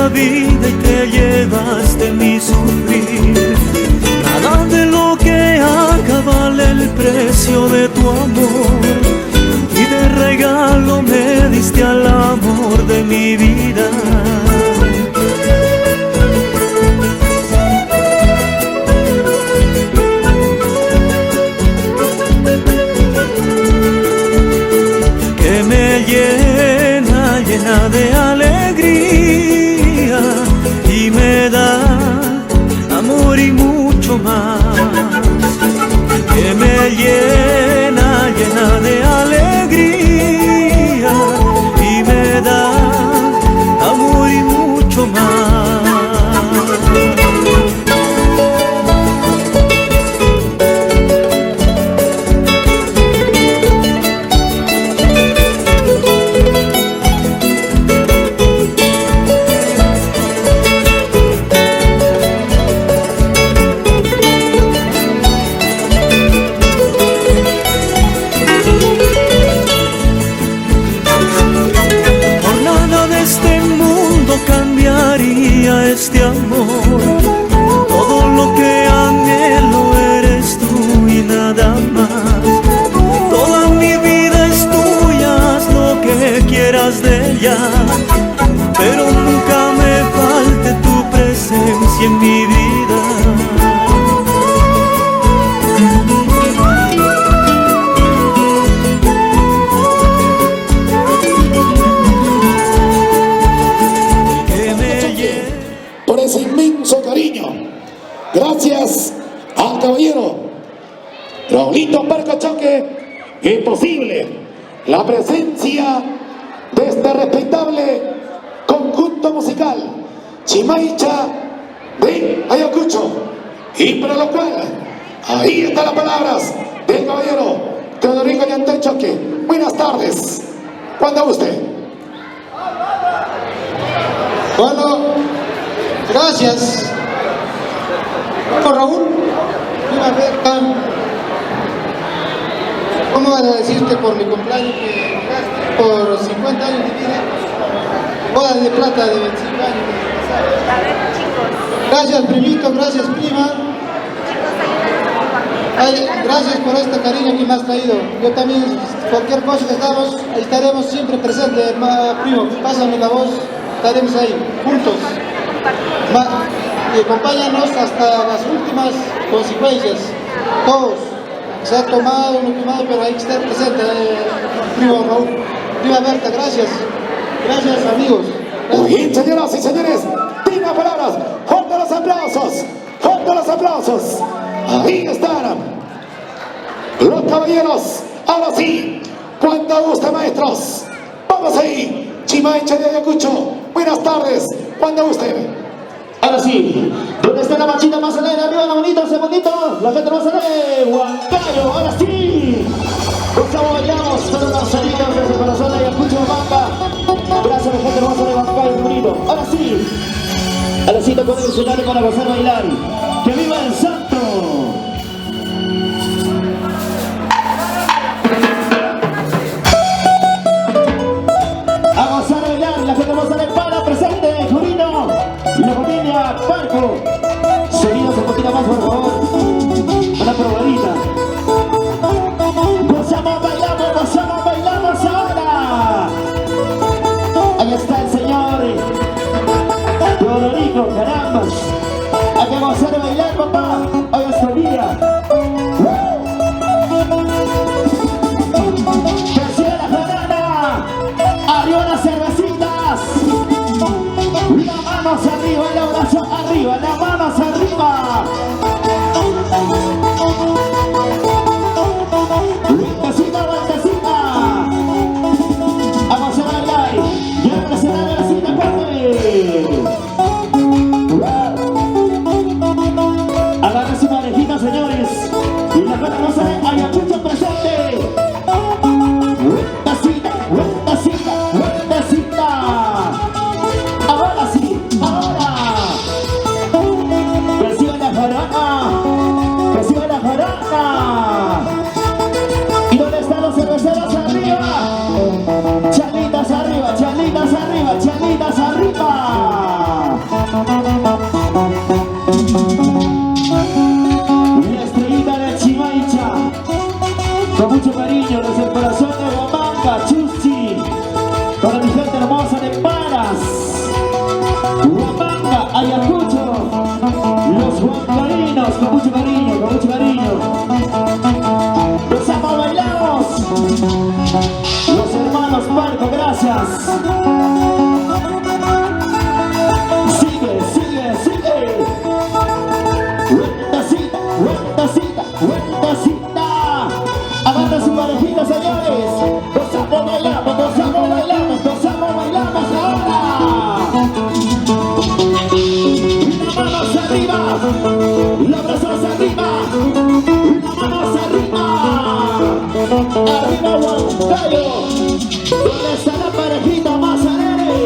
la vida y te llevaste mi sufrir. Nada de lo que haga vale el precio de tu amor, y de regalo me diste al amor de mi vida. Que me llena de alegría y me da amor y mucho más. Que me llena de alegría y me da amor y mucho más. Este amor, todo lo que anhelo eres tú y nada más. Toda mi vida es tuya, haz lo que quieras de ella, pero nunca me falte tu presencia en mi vida. Gracias al caballero Raulito Percochoque. Imposible la presencia de este respetable conjunto musical Chimaicha de Ayacucho, y para lo cual ahí están las palabras del caballero Teodorico Yantechoque. Buenas tardes, cuando usted. Bueno, gracias. Bueno, Raúl, ¿cómo agradecirte por mi cumpleaños, por 50 años de vida, boda de plata de 25 años? A ver, chicos. Gracias, primito, gracias, prima. Ay, gracias por este cariño que me has traído. Yo también, cualquier cosa que estamos, ahí estaremos siempre presentes, primo. Pásame la voz, estaremos ahí, juntos. Y acompáñanos hasta las últimas consecuencias. Todos. Se ha tomado, no tomado, pero hay que estar presente, primo Raúl. Prima Berta, gracias. Gracias, amigos. Muy bien, señoras y señores. Diga palabras. Junto los aplausos. Junto los aplausos. Ahí están los caballeros. Ahora sí, cuando guste, maestros. Vamos ahí. Chimaicha de Ayacucho. Buenas tardes. Cuando guste. Ahora sí, ¿dónde está la machita más alegre? Arriba la manita, segundito, la gente más alegre, Huancayo, ahora sí. Gozamos, bailamos, todos los sonidos desde el corazón de Ayacucho, Mamba. Gracias a la gente más alegre, Huancayo, bonito. Ahora sí, tocó el escenario para gozar, bailar. ¡Que viva el santo! A gozar, bailar, la gente más alegre para presente, Jurino. Y la familia Parco. Seguidos un poquito más, por favor. Una probadita. Gozamos, bailamos ahora. Ahí está el señor Teodorico, caramba. Hay que gozar de bailar, papá. Hoy es tu día. Que siga la banana. Arriba las cervecitas. Las manos arriba, el abrazo arriba, las manos arriba. Vueltecita, vueltecita. Vamos a bailar. Y a presionar la cita fuerte. Agarra su parejita, señores. Y la cuenta no se ve Ayacucho presente. Vueltecita, vueltecita, vueltecita. Ahora sí, ahora. manos arriba, los brazos arriba, las manos arriba. Arriba Huancayo, donde está la parejita más alegre,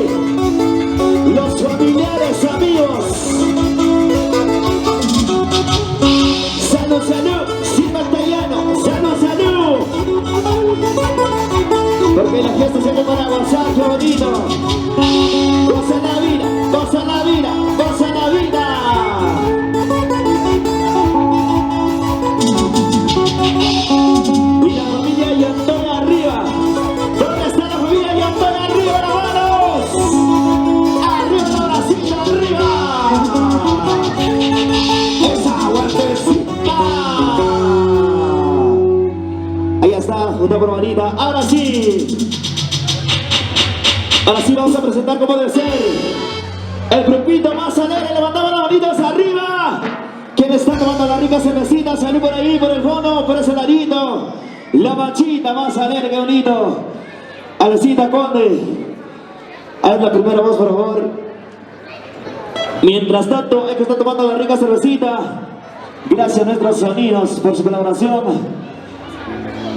los familiares, amigos. Salud, salud, sin batallano, salud, salud. Porque la fiesta se hace para gozar, qué bonito. Goza la vida, goza la vida, goza la vida. Y la familia Yantón arriba. ¿Dónde está la familia Yantón arriba, las manos? Arriba la bracita, arriba. Esa vueltecita. Ahí está, una probadita. Ahora sí. Ahora sí vamos a presentar como debe ser el grupito más alegre. Levantamos las manitas arriba. ¿Quién está tomando la rica cervecita? Salud por ahí, por el fondo, por ese ladito. La machita más alegre, qué bonito. Alecita Conde. Haz la primera voz, por favor. Mientras tanto, el que está tomando la rica cervecita, gracias a nuestros sonidos por su colaboración.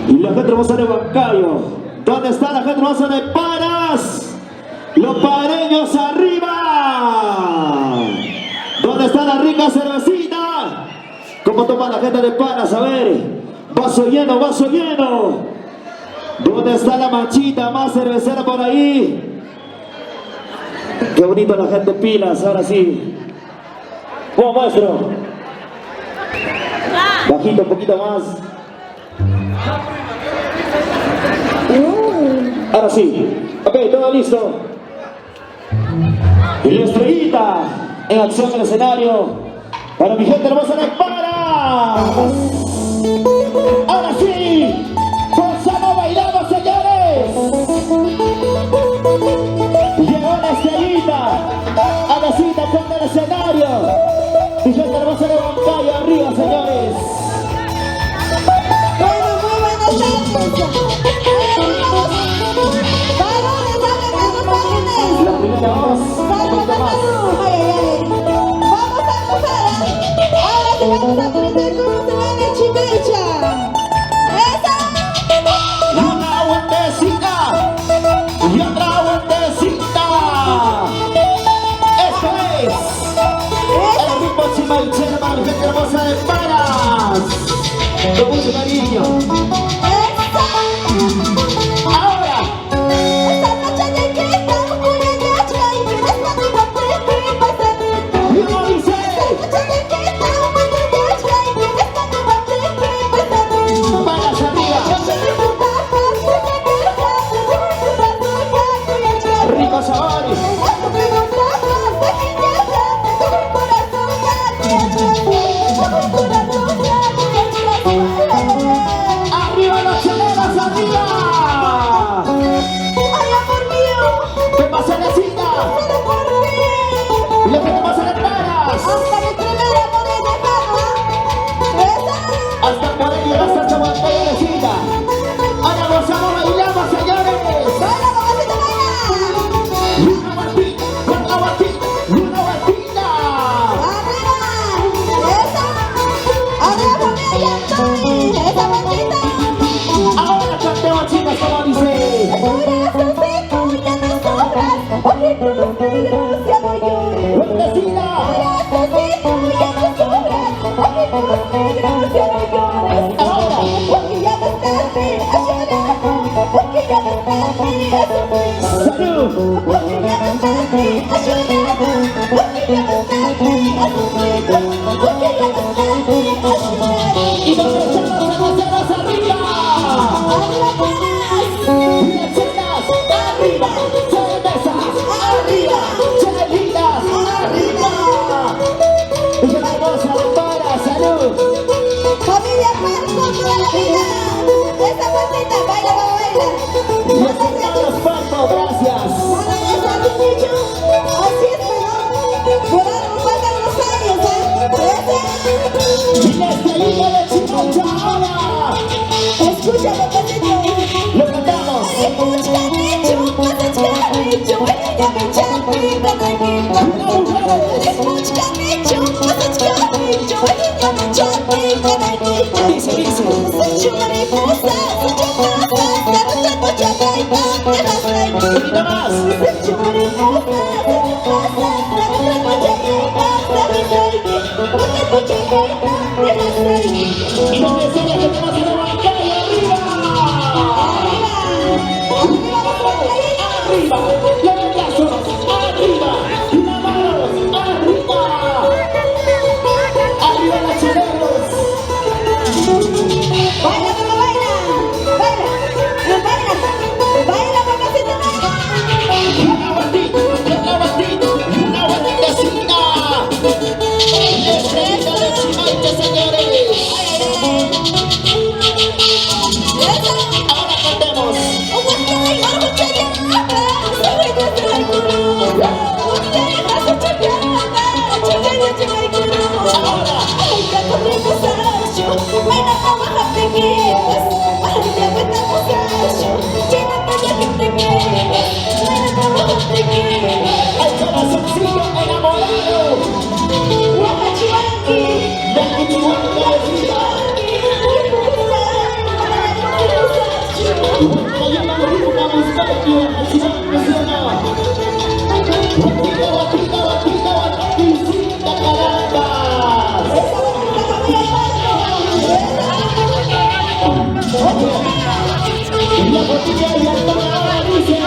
Y la gente hermosa de Huancayo. ¿Dónde está la gente hermosa de Paras? Los pareños arriba. ¿Dónde está la rica cervecita? ¿Cómo toma la gente de Paras? A ver. Vaso lleno, vaso lleno. ¿Dónde está la machita más cervecera por ahí? Qué bonito la gente pilas, ahora sí. ¿Cómo maestro? Bajito, un poquito más. Ahora sí. Ok, todo listo. Y la estrellita en acción en el escenario para mi gente hermosa de Paras. Ahora sí, gozamos, bailamos, señores. Llegó la estrellita, ahora sí, tocando el escenario. Mi gente hermosa de Huancayo, arriba, señores. Bueno, muy buenas tardes. La primera voz. Vamos a gozar. Ahora sí vamos a aprender cómo se baila chimecha. ¡Esa! Una vueltecita y otra vueltecita. Esto es el ritmo chimaichero para mi gente hermosa de Paras. Con mucho cariño. Ahora. Esta noche de que estamos con el gacha y que no está mi papel, que pasa de todo. ¿Y cómo dice? Esta noche de que estamos con el gacha y que no está mi papel, que pasa de todo. Paras arriba. Ricos sabores. Arriba las cheleras, arriba. ¿Qué pasa, Necita? Lo que te pasa de Paras. Hasta por ahí llegaste hasta Huancayo, Necita. Ahora gozamos, bailamos, señores. Una vueltita, otra vueltita, una vueltita. Ahora cantemos, chicas, como dice. Vueltecita. Salud. Y nos echamos a las ceras arriba. Lecheras arriba. Cervezas arriba. Chelitas arriba. Y que la hermosa de Paras, salud. Familia Paras con toda la vida. Esta vueltita, baila, baila. Y los partos, gracias. Así es, pero por algo faltan los años, ¿eh? Y donde sea que te vas a levantar y arriba. Arriba, los brazos, arriba, las manos, arriba. Arriba los choreros. Baila, mamá, baila. Baila, mamacita, Una bandita, estrellita de Chimaite, señores. Ahora cantemos. El corazoncillo enamorado. La cuchihuanca de vida. La botella y el tomador dice.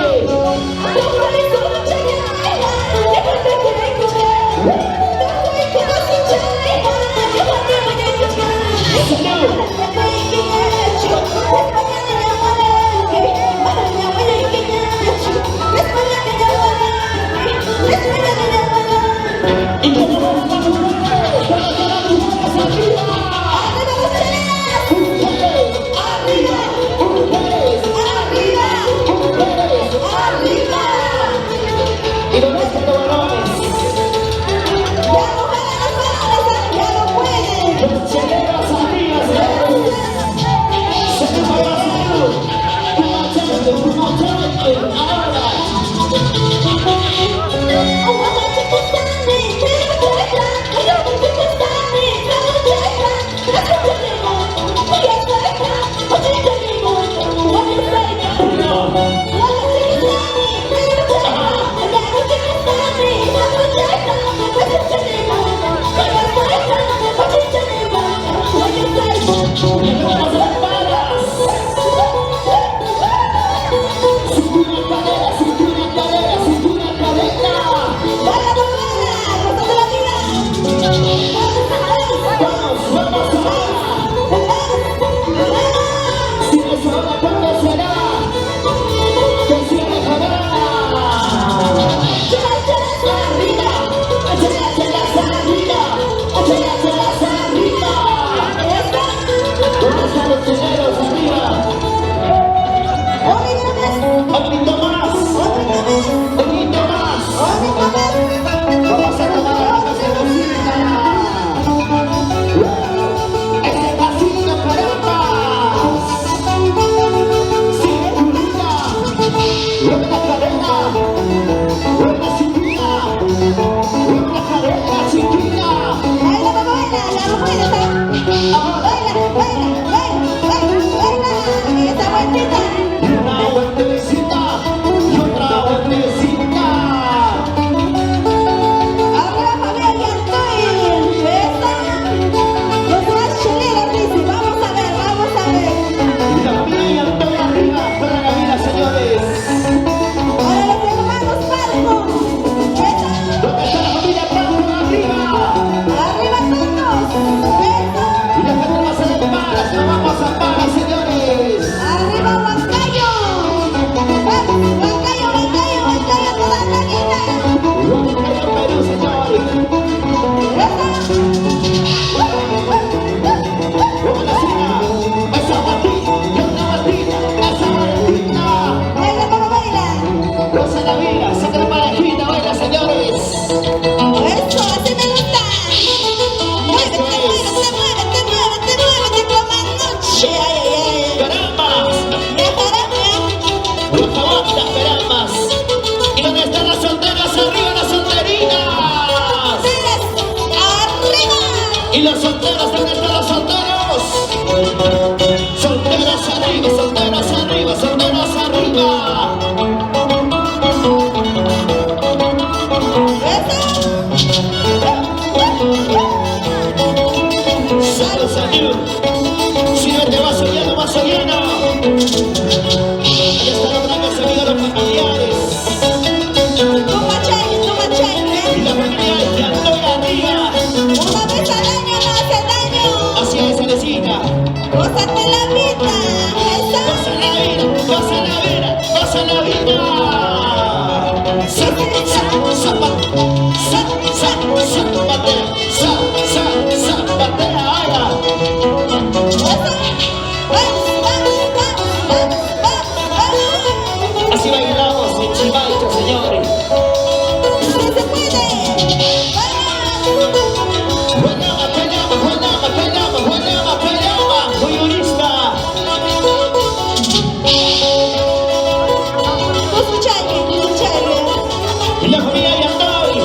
ahí estoy.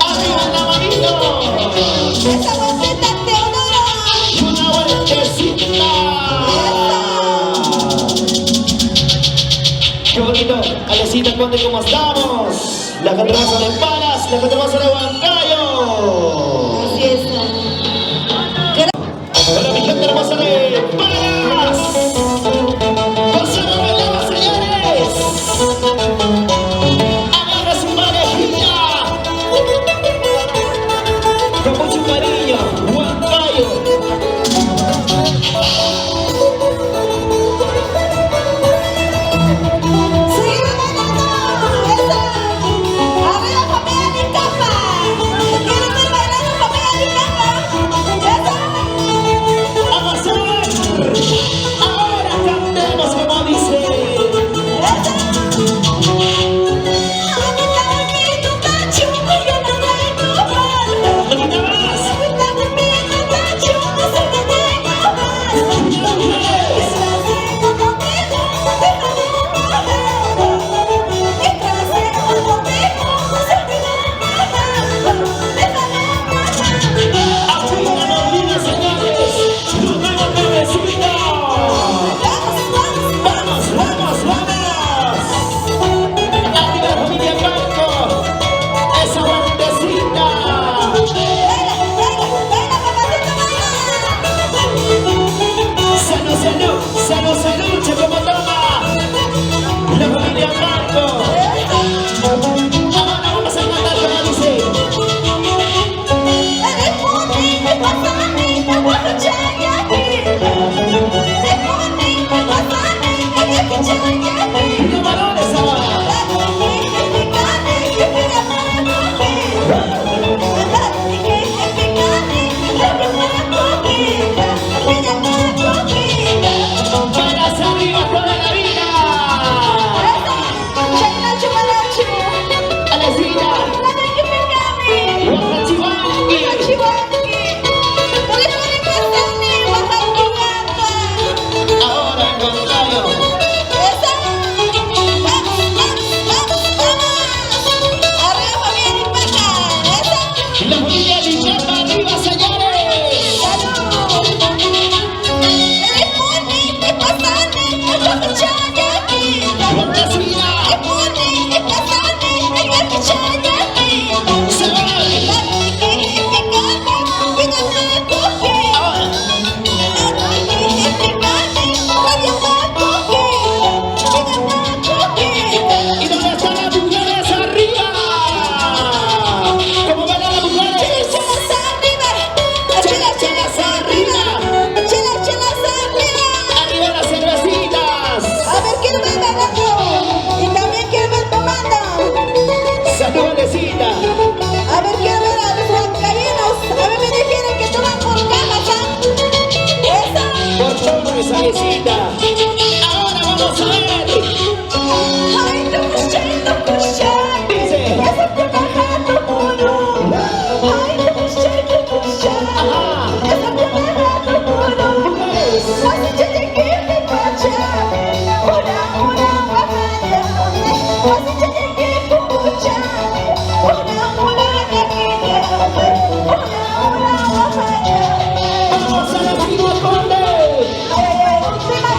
Arriba la manito. Esa vueltita Teodoro. Y una vueltecita. Qué bonito. Alecita Conde, ¿cómo estamos? La gente hermosa de Palas, la gente hermosa de Huancayo. Así es. Hola mi gente hermosa de Palas. Pasamos bailando, señores. Agarra su manejilla. Con mucho cariño, Huancayo. Seguimos bailando. Esa. Arriba familia de capa. ¿Quieren ver bailando familia de capa? Esa. Vamos a ver. Ahora cantemos como dice. Esa. Ahorita dormido tacho, yo no tengo mal. Ahorita más. Ahorita dormido tacho, no sé qué tengo mal. Mientras sigo contigo, déjame bajar. Mientras sigo contigo, no sé qué tengo mal. Déjame bajar. Arriba la vida, señores. Nos vemos, bebecito. Vamos, vamos, vamos. Arriba la familia Blanco. Esa vueltecita. Salud, salud, salud, salud, che, como toma. La familia Blanco. Ahora vamos a cantar como dice. Los valores ahora. Palas arriba toda la vida. Alecita. Guacachivanqui. Ahora en Huancayo. La familia Licapa arriba, señores. Vueltecita. Se va. Ahora. ¿Y dónde están las mujeres arriba? ¿Cómo bailan las mujeres? Arriba las cervecitas. A ver, quiero ver bailando y también quiero ver tomando. Salud, Alecita. A ver, quiero ver a los huancayenos. A ver, me dijeron que toman por cajas, ¿ah? Esa. Por favor, esa Alecita. Ahora vamos a ver. Ay, no escuché. Dice. Esa te baja tu muro. Ay, no escuché. Ajá. Esa te baja tu muro. Mujeres. Así te llegué de cacha. Una bajada. Así te llegué de cacha. Una bajada. Una bajada. Vamos a la Conde. Ay, ay, ay.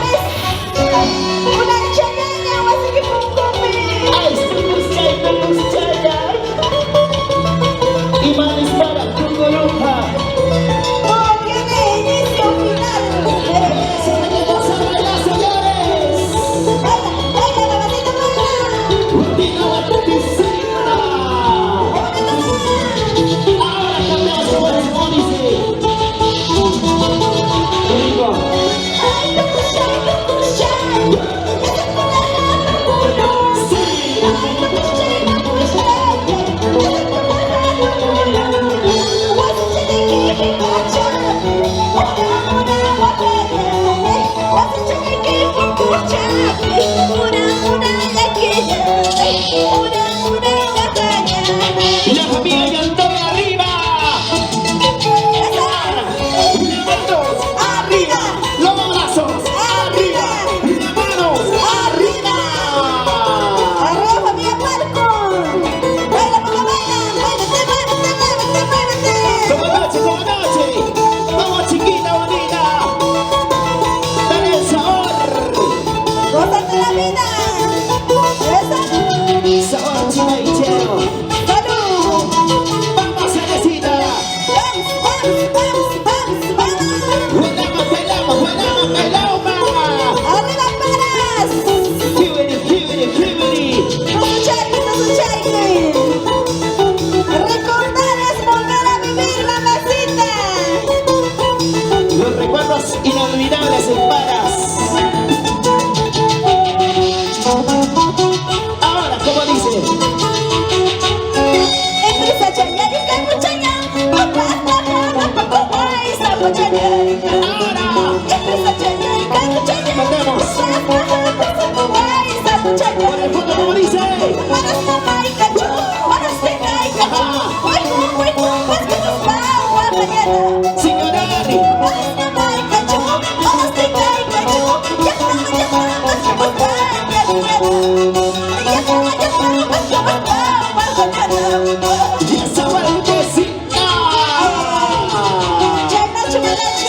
Y esa vueltecita.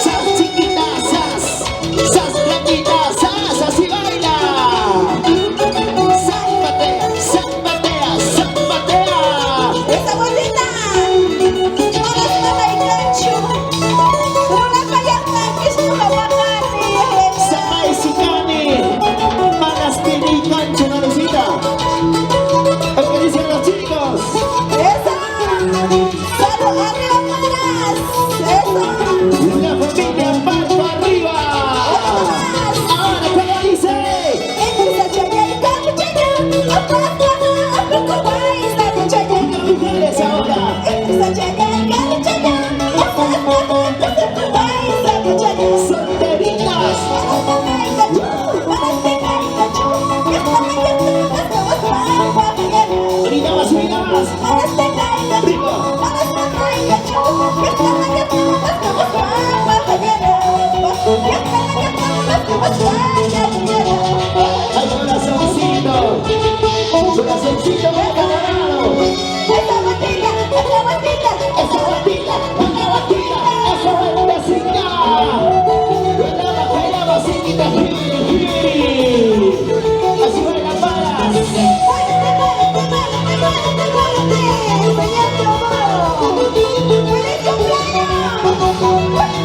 Sas chiquitas, sas blanquitas, así baila. Zapatea, zapatea, zapatea. Esa bolita, malas mala y cancho, una payata que es una bacana. Sama y Sicani, malas pini y cancho, no necesita. ¿Qué dicen los chicos? Esa, solo arriba malas, esa. La familia palma arriba. Ahora, ¿cómo dice? Empieza a chayar y capuchaya, Mujeres ahora. empieza a chayar y capuchaya, Solteritas. Ahorita más, ahorita más. Al corazoncito. Corazoncito me ha ganado. Esa batida, una batida, esa vueltecita. Baila, basiquita, giri. Así bailan balas.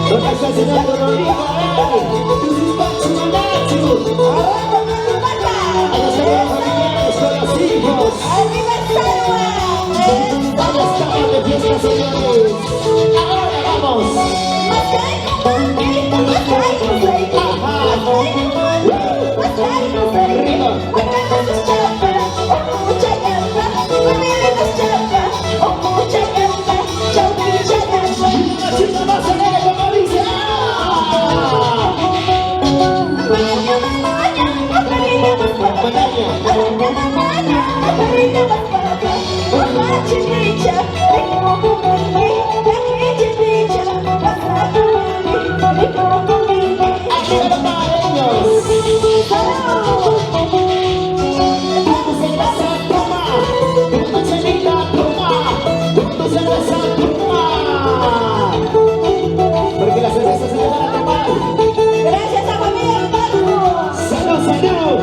Lo que está haciendo Rodrigo, a los familiares con los hijos. ¿Dónde estamos de fiesta, señores? Ahora vamos. La chica más alegre como dice. Arriba los mareños. Vamos a pasar toma. Una chelita toma. Una cerveza toma. Porque la cerveza se le van a tomar. Gracias a familia Paco. Salud, salud.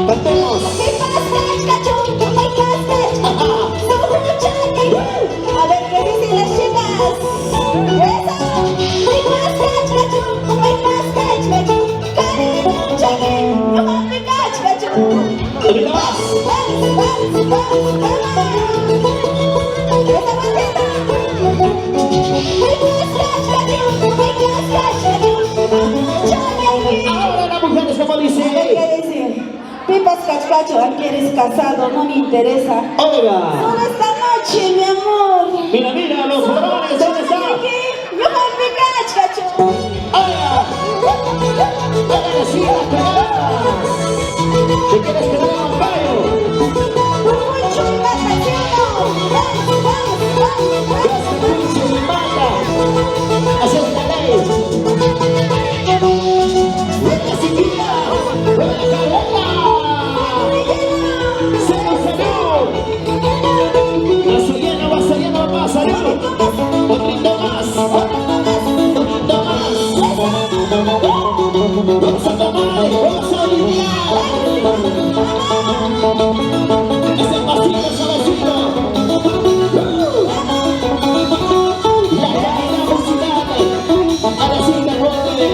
Cantemos. A ver qué dicen las chicas. Ahorita más. Ahora las mujeres como dice. ¿Qué dice? Pipas Cascacho, aquí eres casado, no me interesa. Oiga. Solo esta noche, mi amor. Mira, mira, los varones, ¿dónde están? Yo me cacho. Oiga. Agradecidas, pegadas. ¿Te quieres quedar en un gallo? Mucho Gasta dulce y mata. Así es la ley. Buena chiquita. Buena carreta. Salud, salud. Vaso lleno más. Salud. Poquito más. Poquito más. Vamos a tomar. Vamos a aliviar. Ese pasito suavecito. La calidad musical. Ahora sí que puede.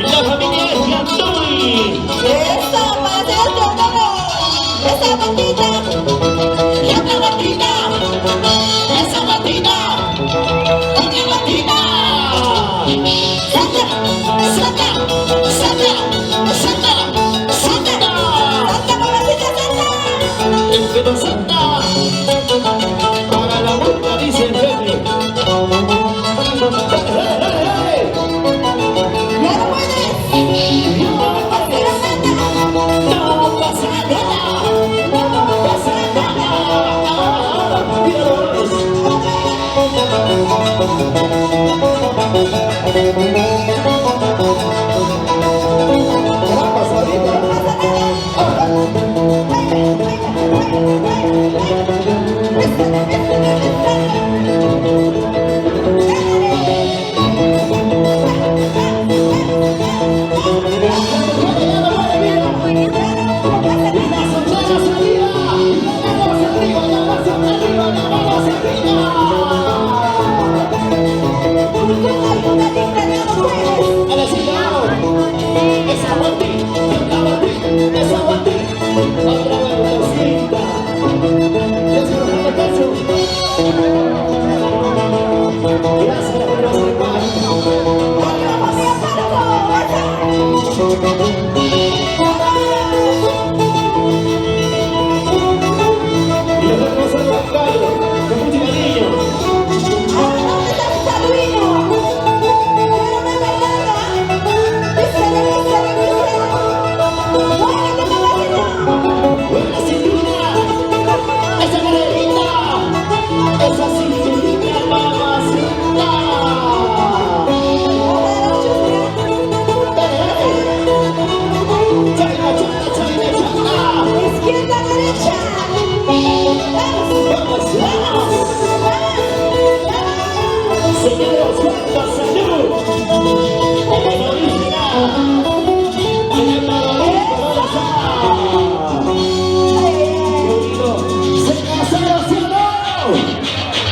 La familia Yantoy. Eso, para hacer otro honor. Esa bandita. Y otra bandita. Esa bandita. Otra bandita. Santa, Santa, Santa, Santa, Santa. Santa, mamacita Santa. El Pedro Santa. Para la multa, dice el jefe. Ya no puedes. Pero Santa. No pasa nada. No pasa nada. Dios.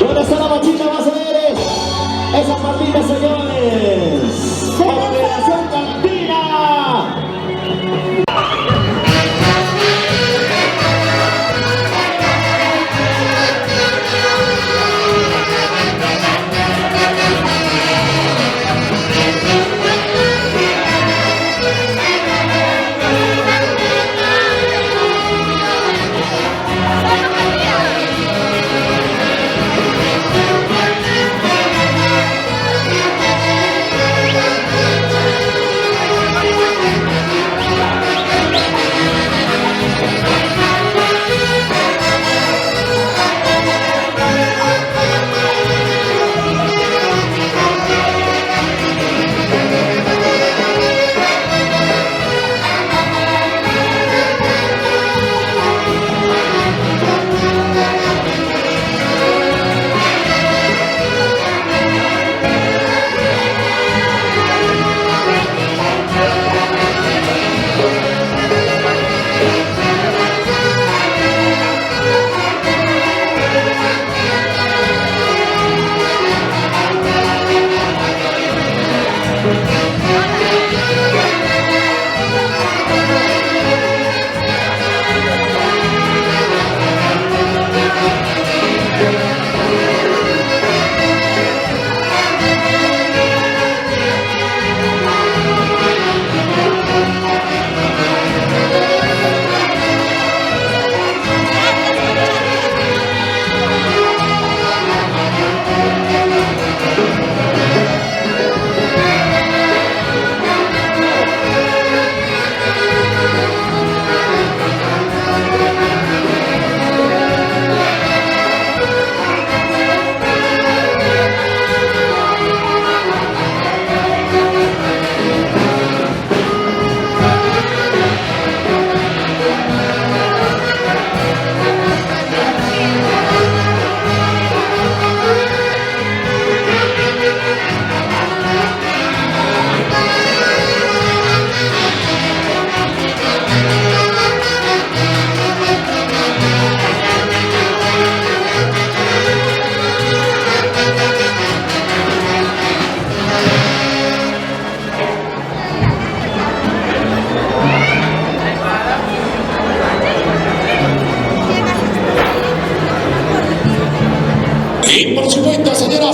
¿Dónde está la machita más alegre? Esa partida, señores. Operación Cantina.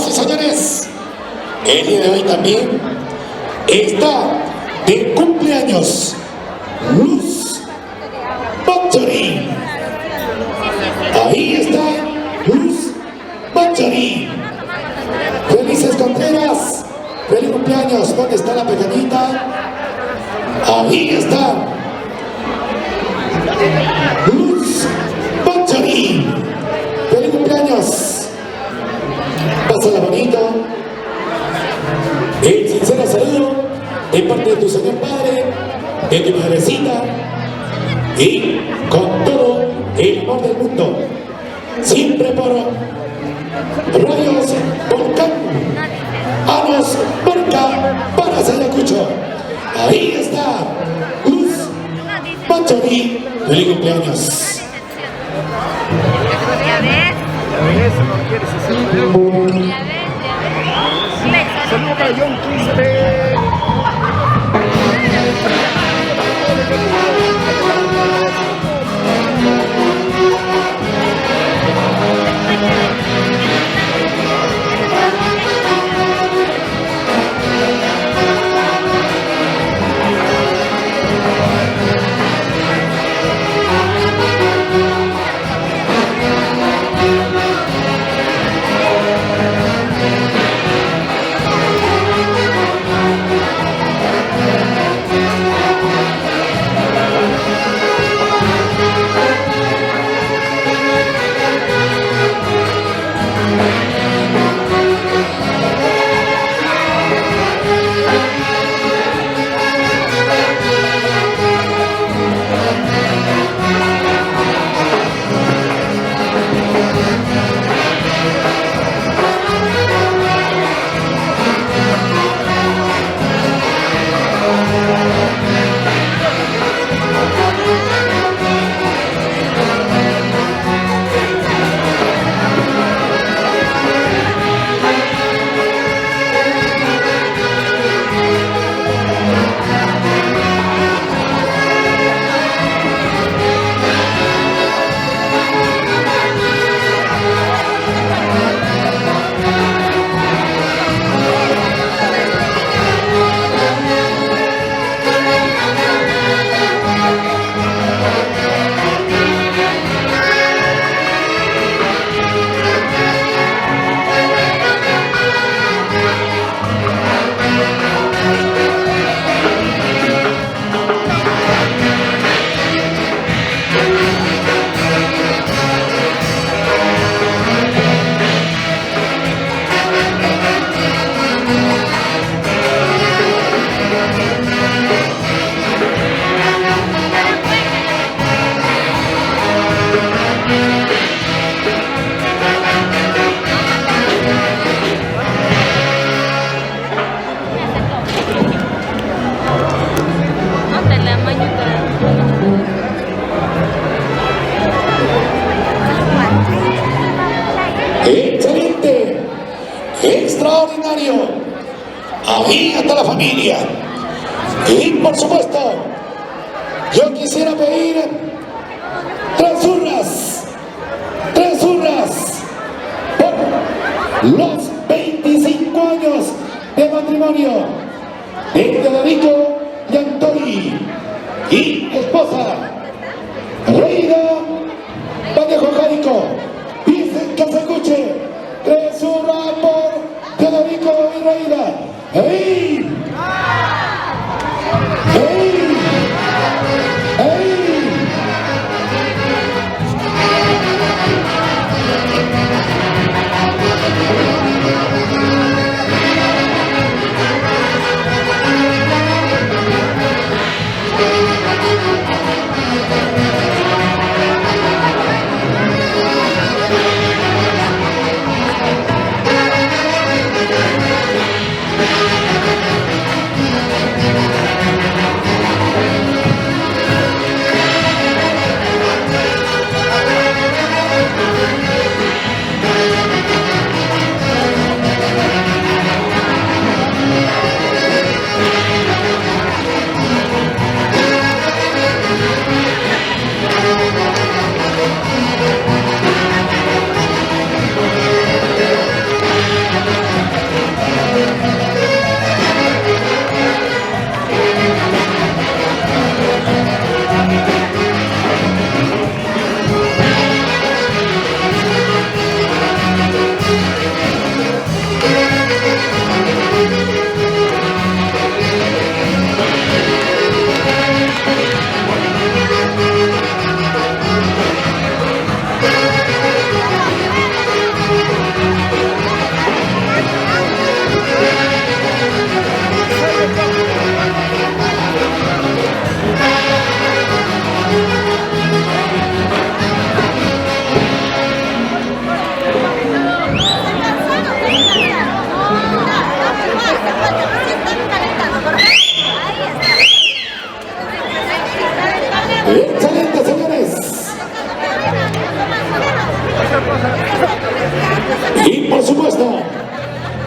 Señoras y señores, el día de hoy también está de cumpleaños Luz Mancharín. Ahí está Luz Mancharín. Felices Contreras, feliz cumpleaños. ¿Dónde está la pequeñita? Ahí está Luz Mancharín. Feliz cumpleaños. Pásala bonito. El sincero saludo de parte de tu señor padre, de tu madrecita y con todo el amor del mundo. Siempre por Radios Volcán, Anos Marca para Sayacucho. Ahí está Luz Mancharín. Feliz cumpleaños. Saludos para John Quispe. Excelente, extraordinario. Ahí está la familia. Y por supuesto, yo quisiera pedir 3 urras por los 25 años de matrimonio de Federico y Antoni y esposa Reina Vallejo Járico. Dicen que se escuche 3 urras por Federico y Reina. ¡Ey! ¡Ey! ¡Ey!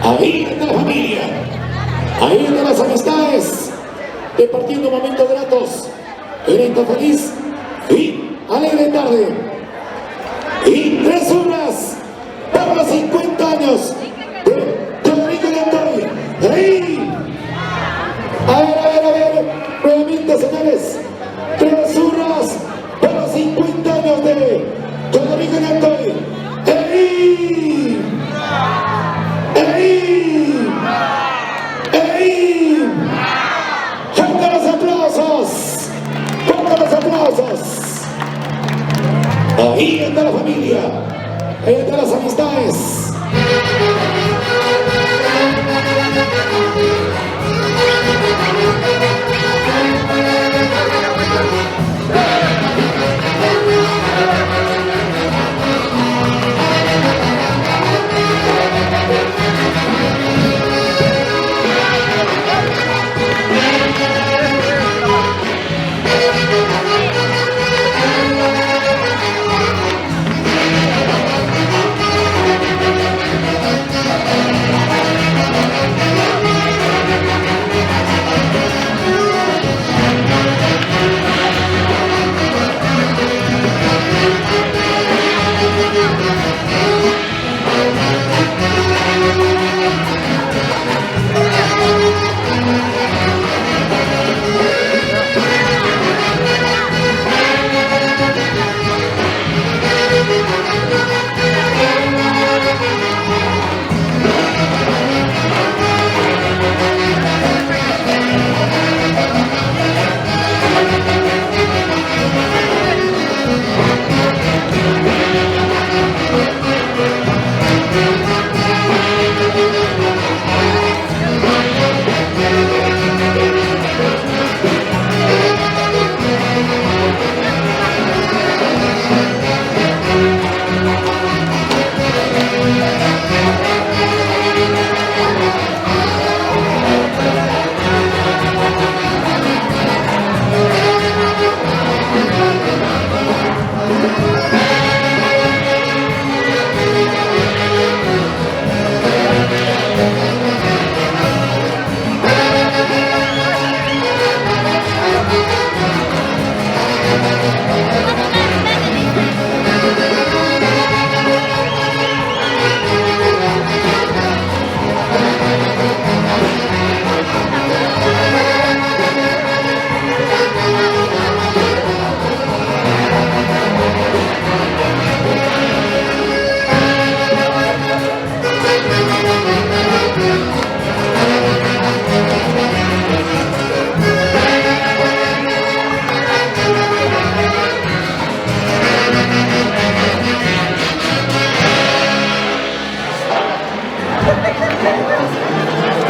Ahí está la familia. Ahí están las amistades. Compartiendo momentos gratos. Evento feliz y alegre tarde. Y 3 horas para los 50 años de Federico Yantoy. ¡Ahí! A ver. Nuevamente, señores. 3 horas para los 50 años de Federico Yantoy. ¡Ey! ¡Ey! ¡Ey! ¡Fuerte los aplausos! ¡Fuerte los aplausos! Ahí está la familia, ahí están las amistades.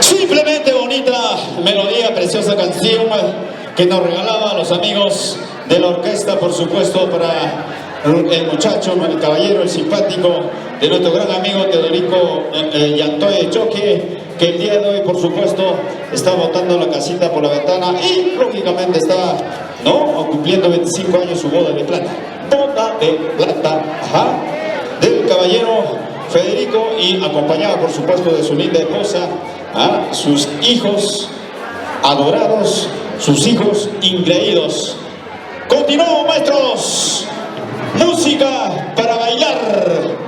Simplemente bonita melodía, preciosa canción que nos regalaba a los amigos de la orquesta, por supuesto, para el muchacho, el caballero, el simpático de nuestro gran amigo Teodorico Yantoy Choque, que el día de hoy, por supuesto, está botando la casita por la ventana y, lógicamente, está, ¿no?, cumpliendo 25 años su boda de plata. Boda de plata, ajá, del caballero Federico, y acompañado, por supuesto, de su linda esposa, sus hijos adorados, sus hijos ingreídos. Continuamos, maestros. Música para bailar.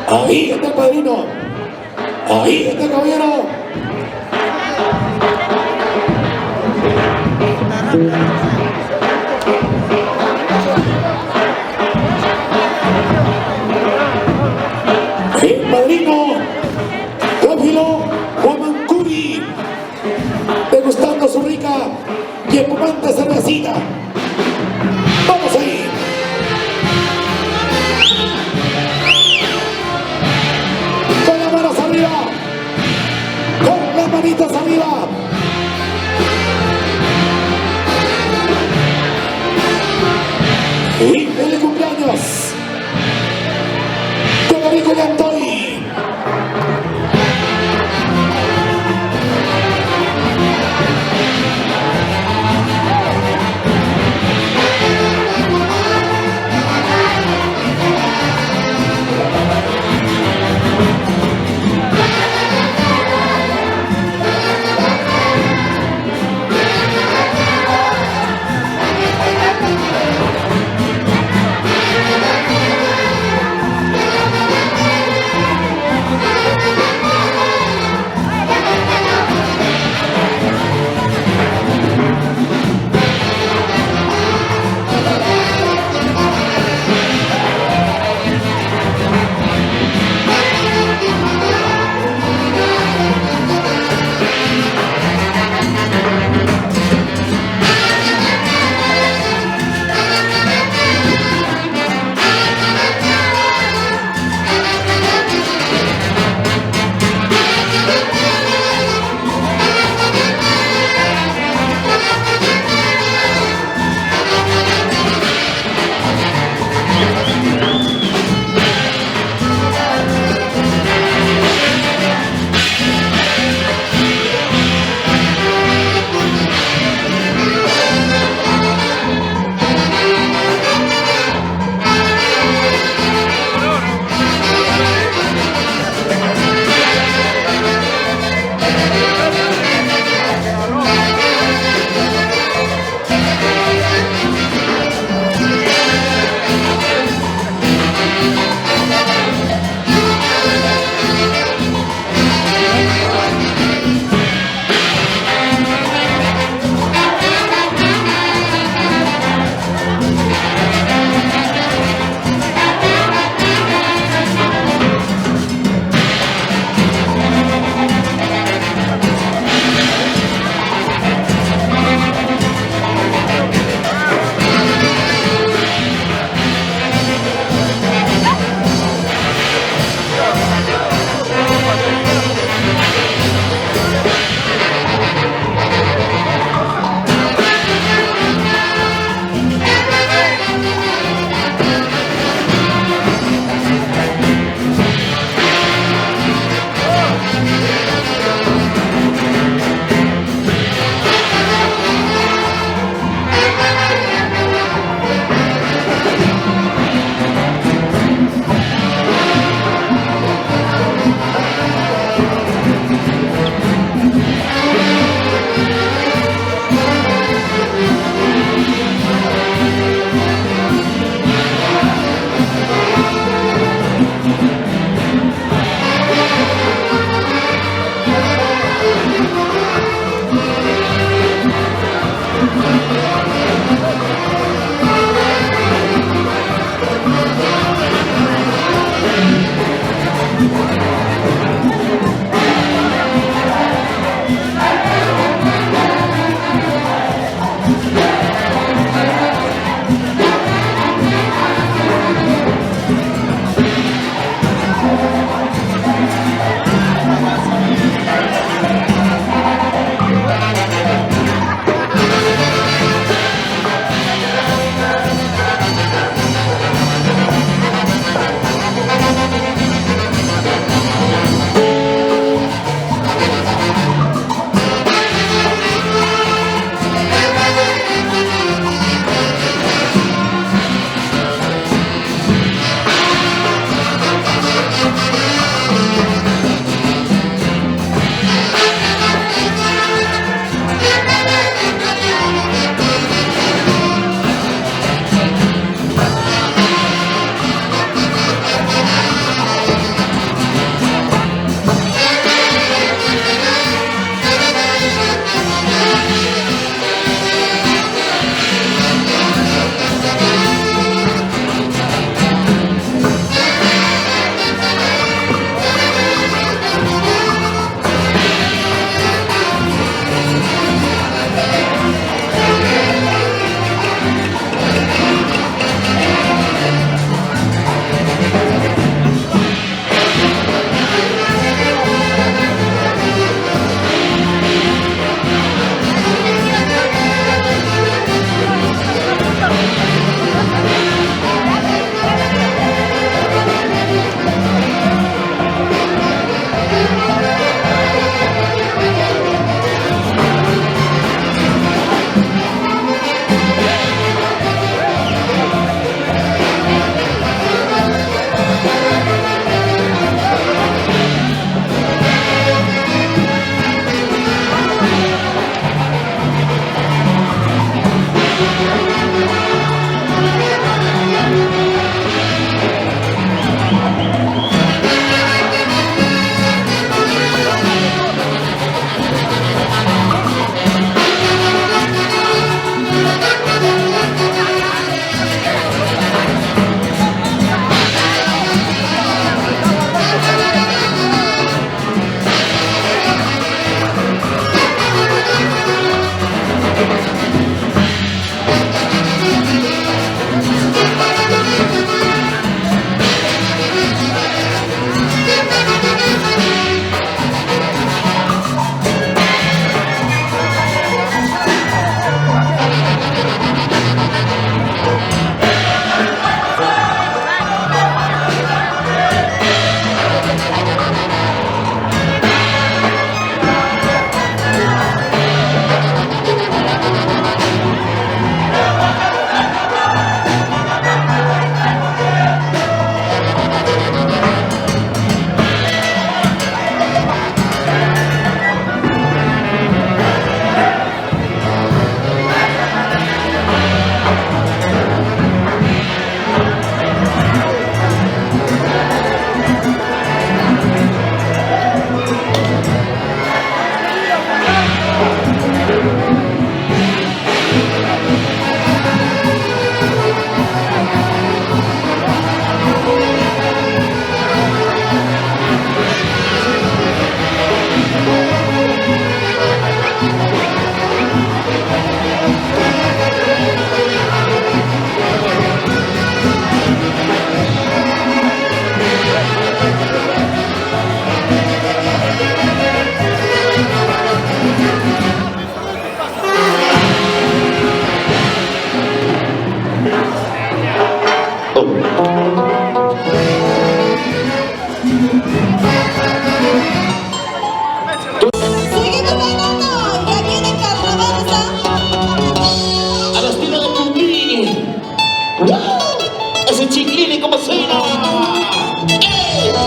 Ahí está el padrino. Ahí está el caballero. El padrino Teófilo Huamancuri, degustando su rica y espumante cervecita. Vamos ahí. Con las manos arriba. Con las manitas arriba. Y feliz cumpleaños. Teodorico Yantoy.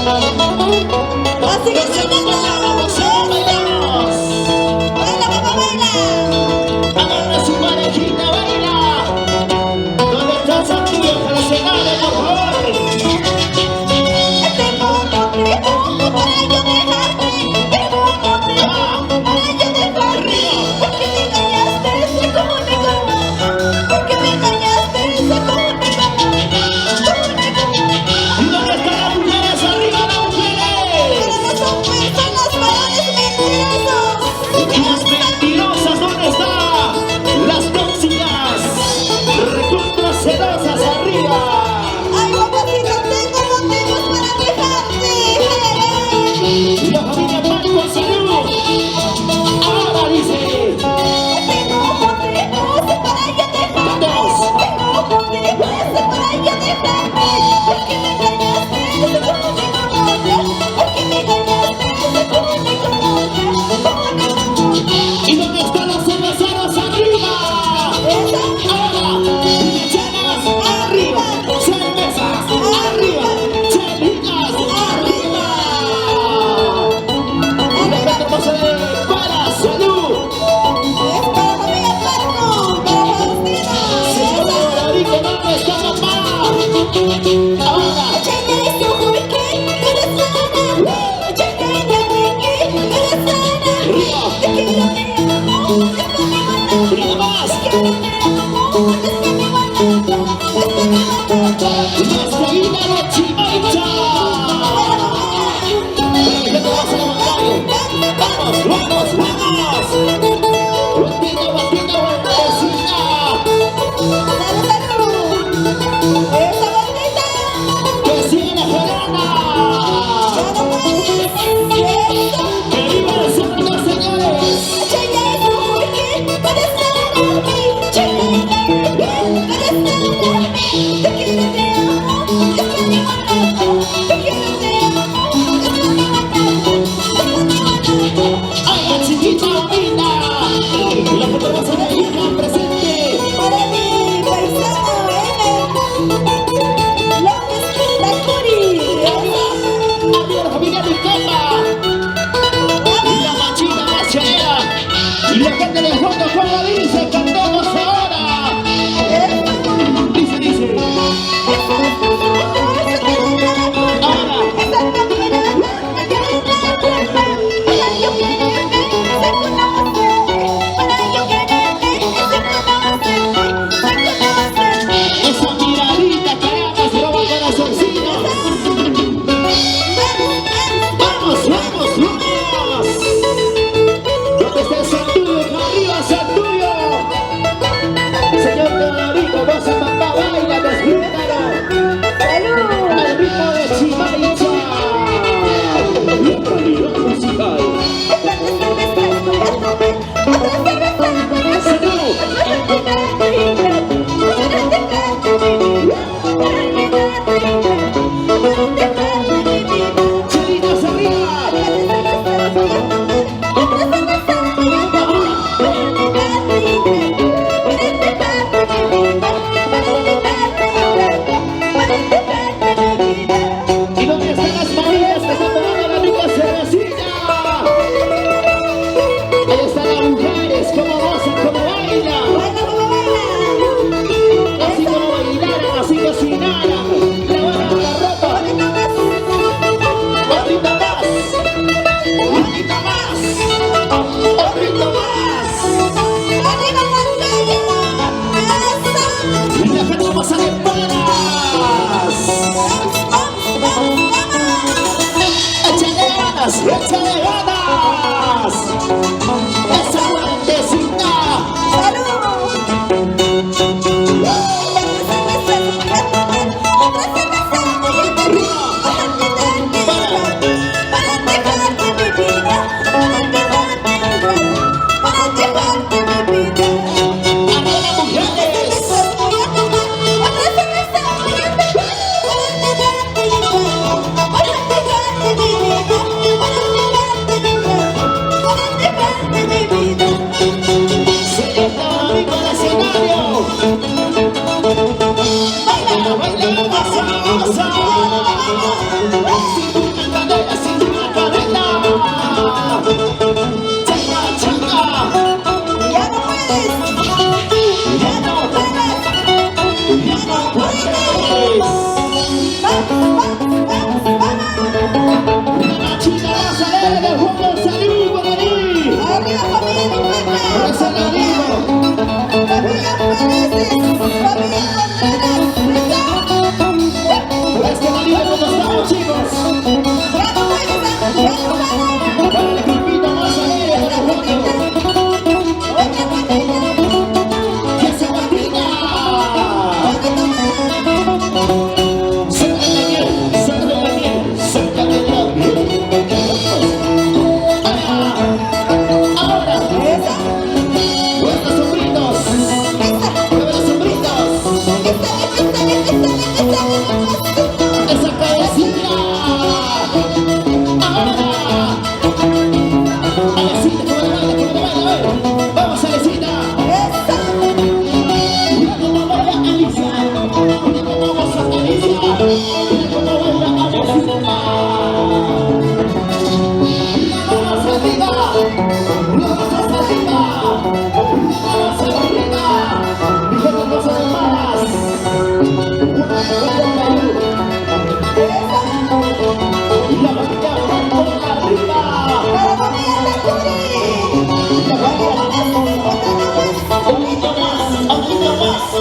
Así que bailamos, bailamos. Baila, papá, baila. Agarra su parejita, baila. ¿Dónde está Santuyo para cenar, por favor? Te pongo para yo dejarte. Te pongo para yo dejarte. Porque me engañaste, soy como mi mamá. Porque me engañaste, soy como mi mamá. ¿Y dónde están las mujeres? ¡Arriba las mujeres! Pero no son personas, varones mentirosos. Las mentirosas, ¿dónde están? Las tóxicas, recontra celosas, arriba. Ay, papacito, tengo motivos para dejarte. La familia Marco, salud. Ahora dice. Tengo motivos para yo dejarte. Tengo motivos para yo dejarte. Porque me engañaste, soy como mi mamá. Porque me engañaste, soy como mi mamá. ¿Y dónde están los cerveceros? ¡Arriba! Ahora, chelas, arriba. Cervezas, arriba. Chelitas, arriba. Y la gente pasa de para salud. Es para familia Marco, para Faustina. Señor Federico, ¿dónde está papá? Ahora. Arriba más. Nuestra vida de Chimaita. ¿Qué te vas a levantar? Vamos, vamos, vamos. Batiendo, batiendo, vueltecita. Que sigue la jornada. Que viva el santo, señores. Ay, la chiquita bonita. La que te vas a ver hija presente. Para mi paisano, López Tacuri. Arriba la familia de Capa. Y la machita nacionera. Y la gente del fondo, como dice, cantemos ahora. Dice, dice. Ahora. Esa miradita que hagas roba corazoncitos. Vamos, vamos, vamos. ¿Dónde está el Santuyo? Arriba, Santuyo. Señor Federico, vos a papá, baila, disfrútalo. Al ritmo de Chimaita. La calidad musical. Salud. Chelitas arriba. ¿Y dónde están las Marías que están tomando la rica cervecita? Ahí están las mujeres, como gozan, como bailan. Así como bailaran, así cocinaran. Lavaran la ropa. Otrito más. Otrito más. Otrito más. Y la gente pasa de panas. Échale ganas, échale ganas. Esa vueltecita. Arriba mujeres. Baila, baila, pasa, pasa.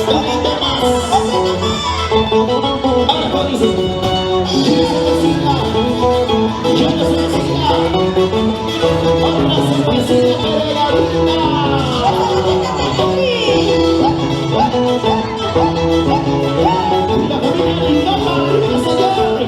poquito más. Ahora como dice, yo no soy vecina, yo no soy vecina. Ahora soy vecina de la vida. La familia Lindoma, arriba señor.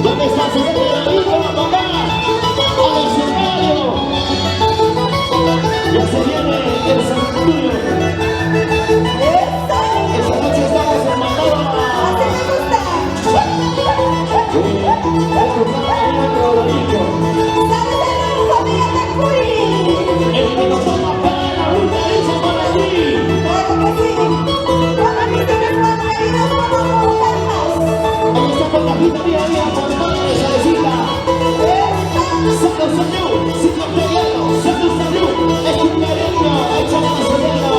¿Dónde está su gente de Rico, papá? Al escenario. Ya se viene el santuario. Esta noche estamos en Mandaba. El que nos toma para la ruta dice por aquí. Ahí está con la vida día a día por madre Salecita. Santo Salud, Sitio Peleado, Santo Salud, es un cariño, hecho con Solano.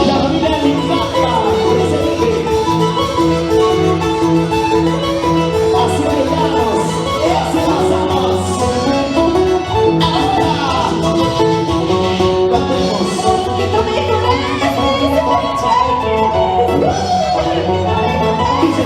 Y la familia de Infanta, ese dije. Así bailamos, así pasamos. Ahora, cantemos. Dice,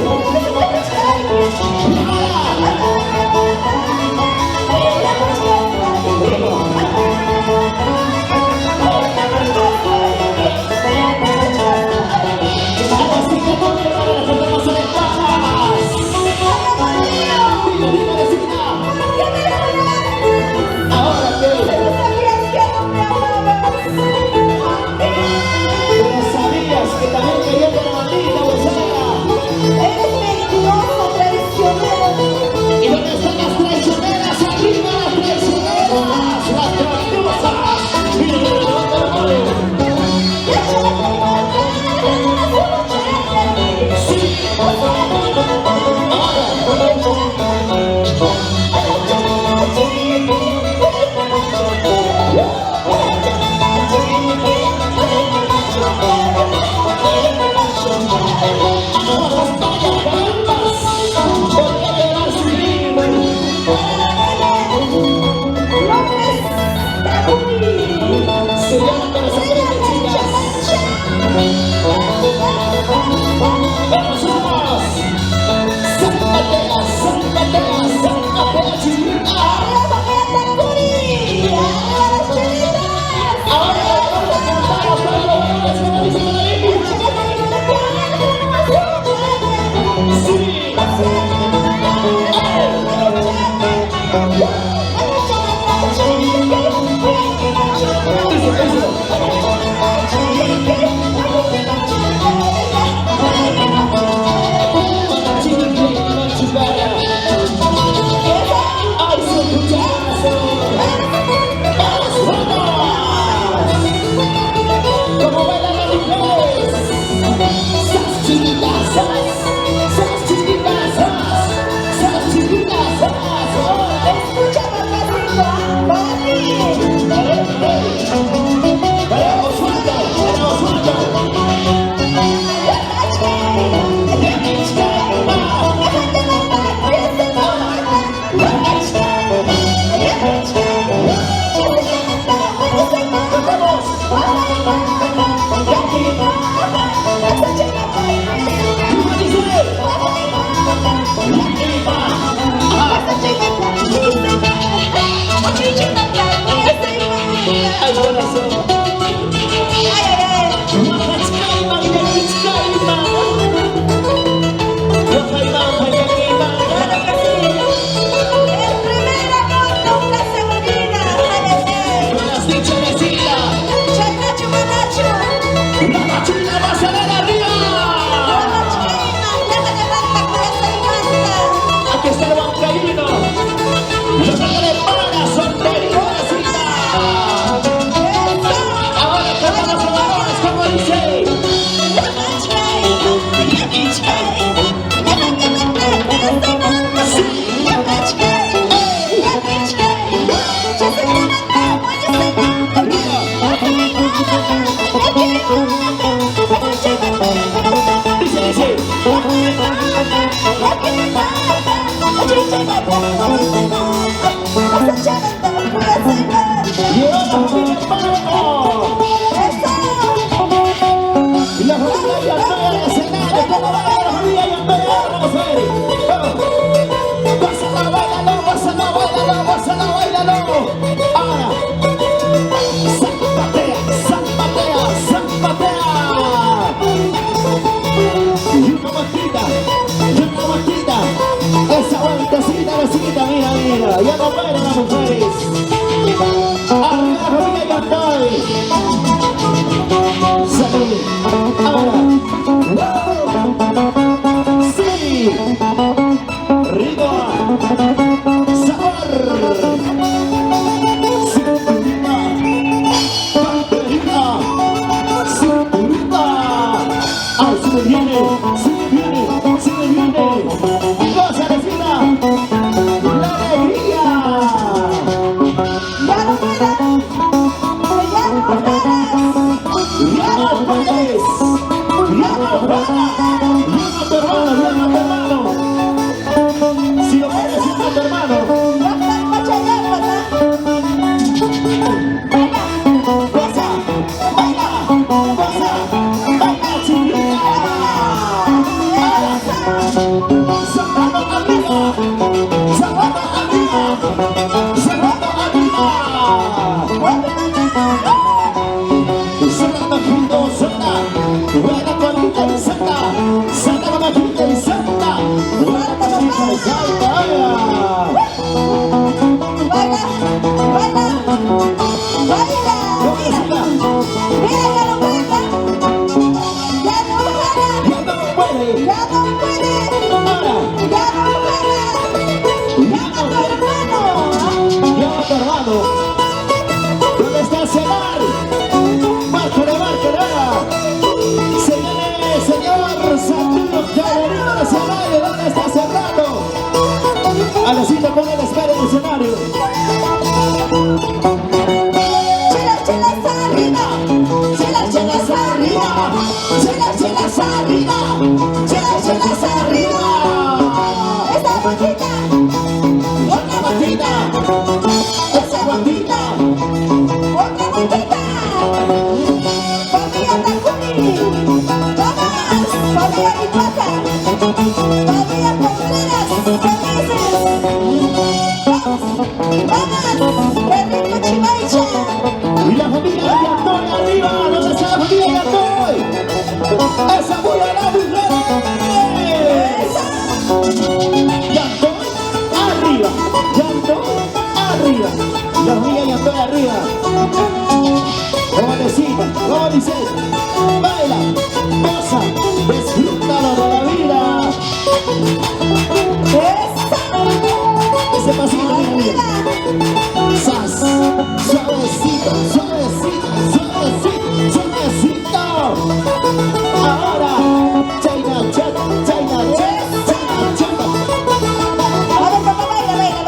Y la familia ya está en el escenario. ¿Cómo va la familia ya está? Vamos a ver. Gózalo, bailalo, gózalo, bailalo, gózalo, bailalo. Ahora. Zapatea, zapatea, zapatea. Y una vueltita. Esa vueltecita, vecita, mira, mira. Ya no bailan las mujeres. Arriba la familia ya estoy. Salud. Ahora. Sí. Rico. Sabor. Cinturita. Banderita. Cinturita. Ay, se me viene. Cosa vecina. La alegría. Ya no puedes. Tu hermano. Si lo puedes decir a tu hermano. Goza, baila, chiquita. Zapato arriba. Salta juntos, salta. Buena colita y salta. Salta con la colita y salta. Buena colita y salta. Llama a tu hermano. ¿Dónde está el celular? Márcale. Se viene el señor Santino Calderito del escenario. ¿Dónde está cerrado? A la cita con él, espera en el escenario. Chelas arriba. Esa guantita. Otra guantita. Esa guantita. Otra guantita. Familia Takuni. Vamos. Familia Ipata. Familia Contreras. Felices. Vamos. ¡Qué rico Chimaicha! Y la familia Yantoy arriba. ¿Dónde está la familia Yantoy? ¡Esa bulla de la mujer! Yantoy arriba. La familia Yantoy arriba. Jovencita, como dice, baila, goza, disfrútalo de la vida. Ese pasito, mira. Sas, suavecito. Ahora, China. Ahora, papá, baila. Ay.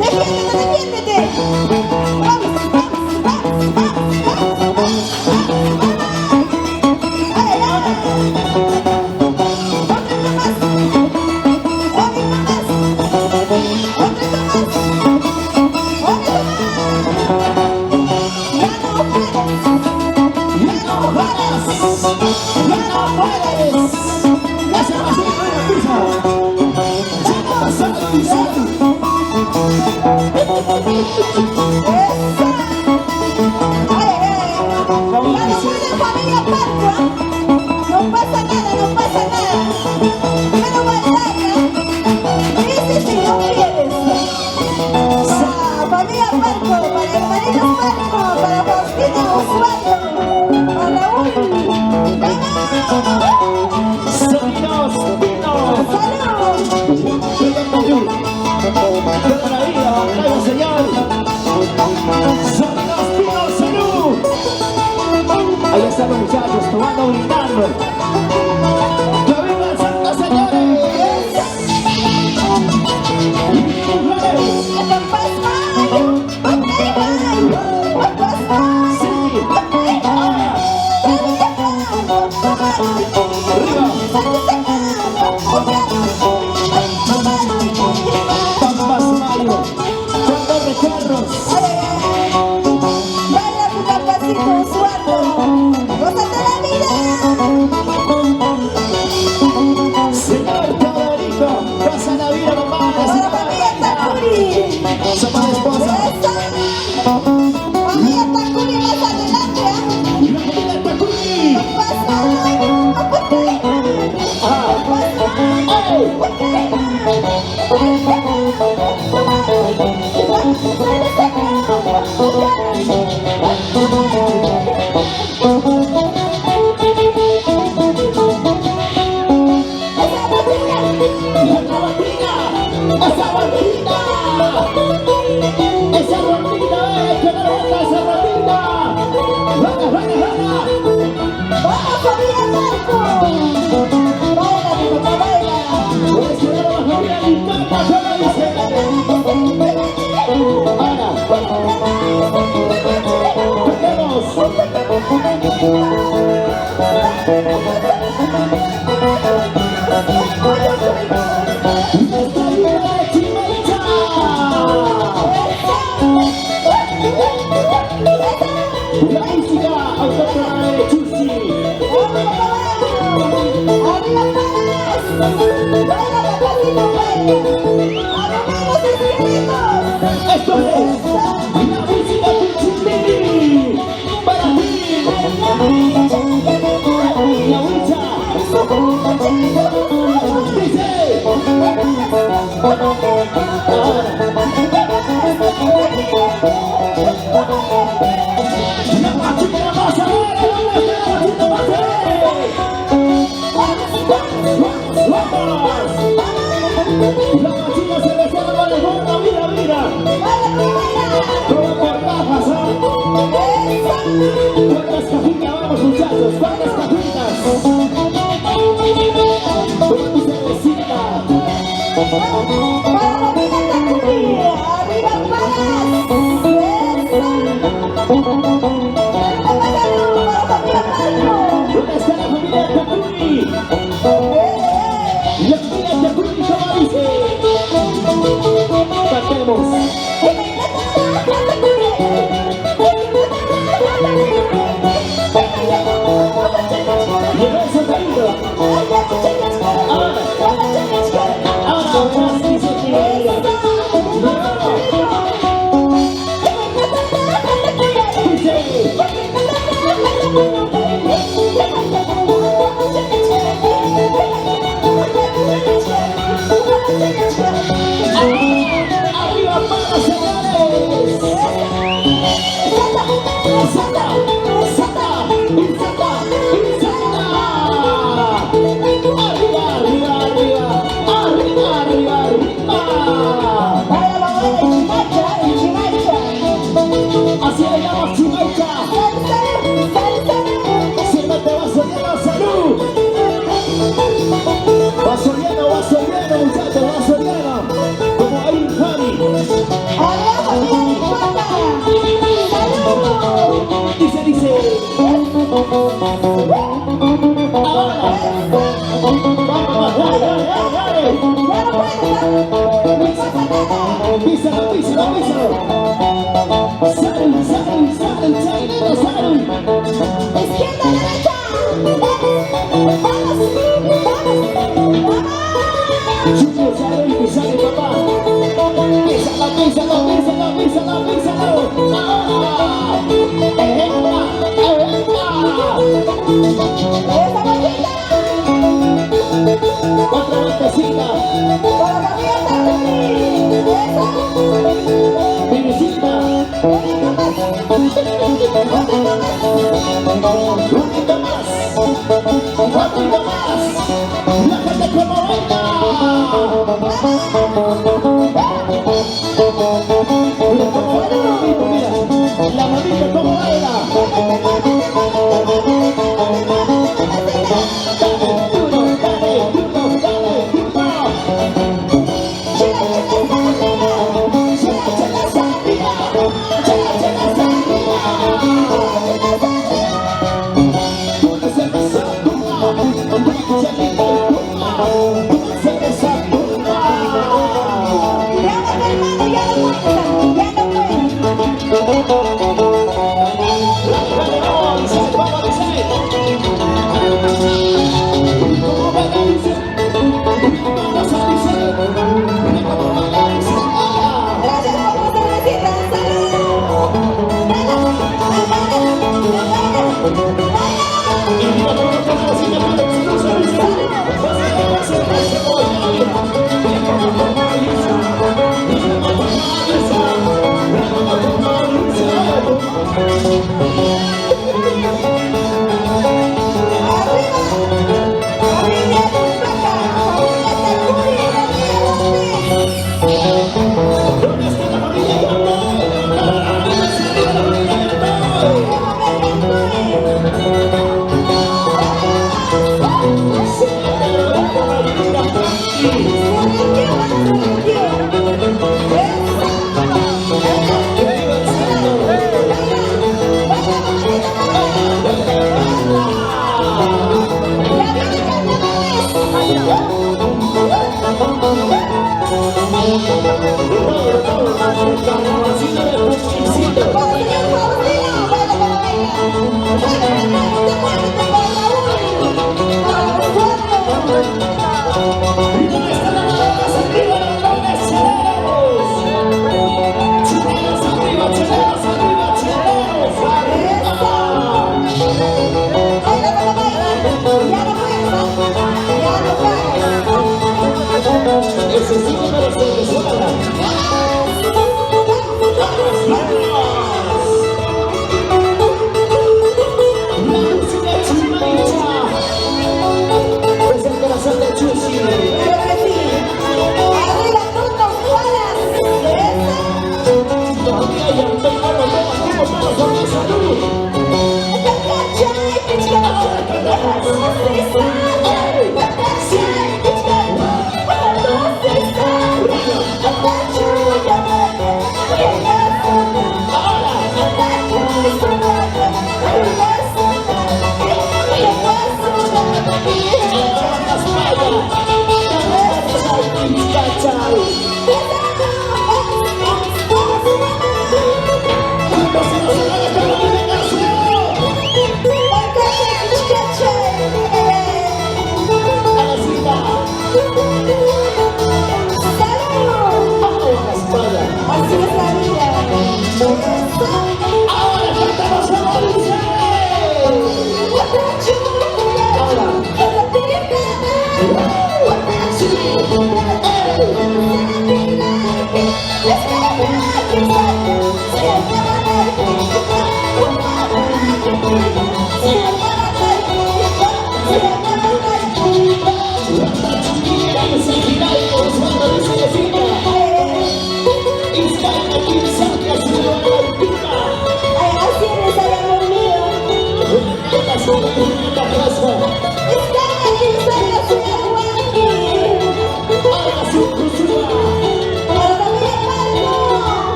Defiéndete. Vamos. No pasa nada. Pero bailaya. Dice si no quieres. Familia Marco, para hermanitos Marco, para Faustina Osvaldo, para Raúl. ¡Vamos! ¡Salud! Ahí están los muchachos tomando, brindando. ¡Que viva el Santo, señores! Sí.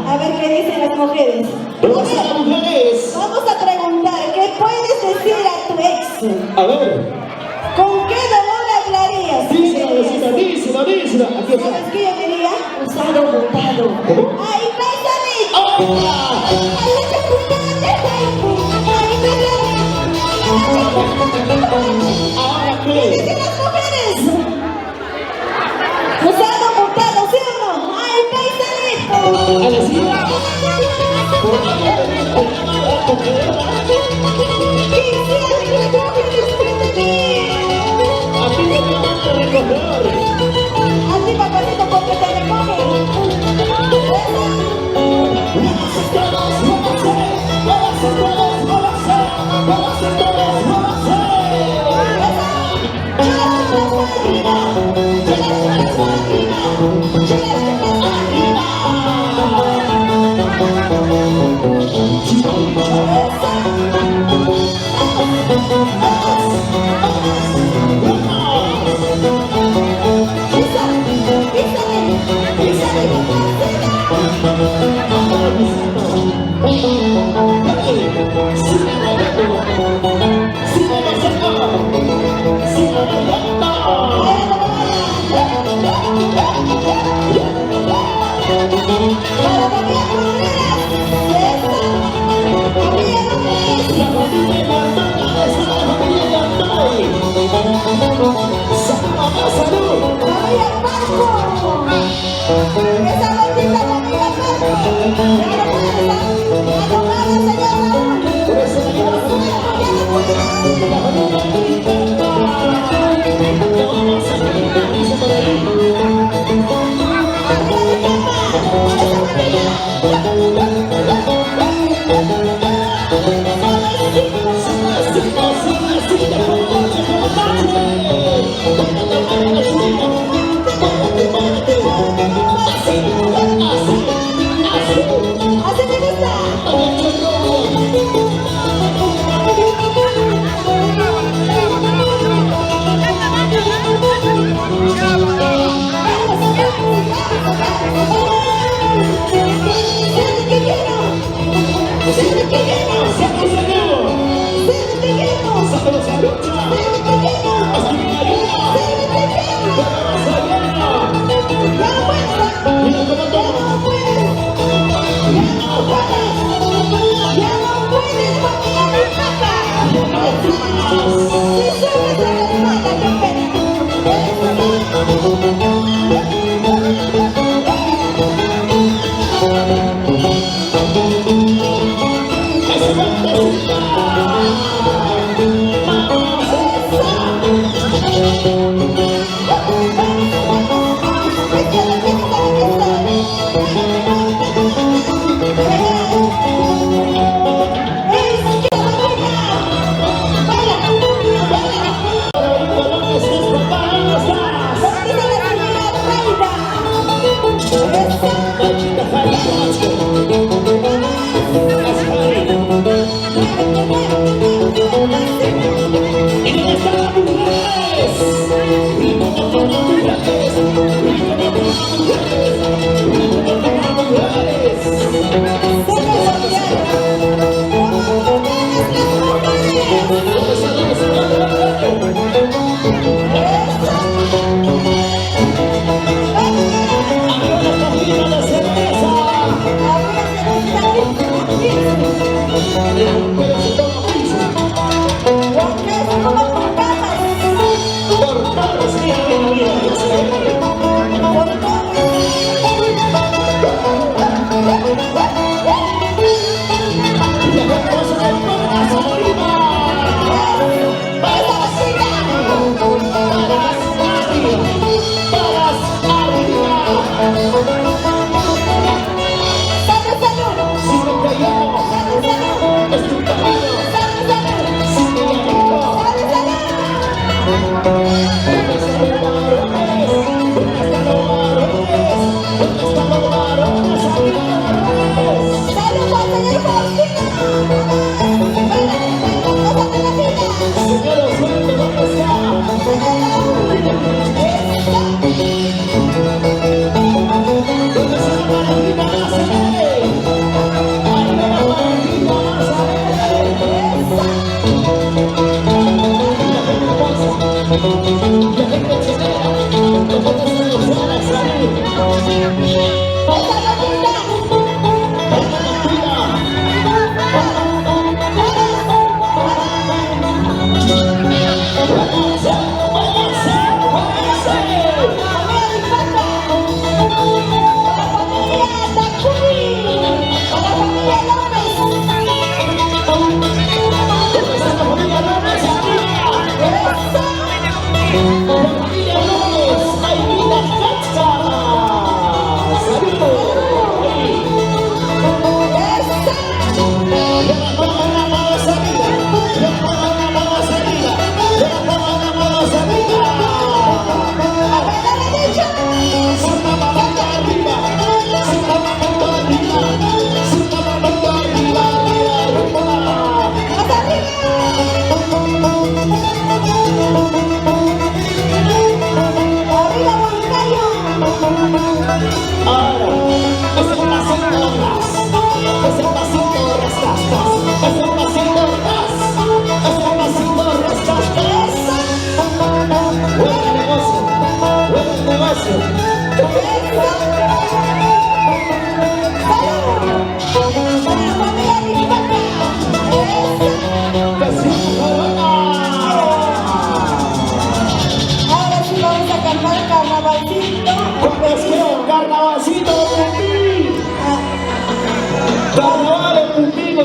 A ver qué dicen las mujeres. Vamos a preguntar, ¿qué puedes decir a tu ex? A ver. ¿Con qué dolor hablarías? Díselo. Aquí está. ¿Sabes qué yo diría? Usado, botado. ¡Ay, pásame! ¿Qué dicen las mujeres? Usado, botado, ¿sí o no? ¡Ay, pásame! Así, papacito, porque te recogen. ¡Salud!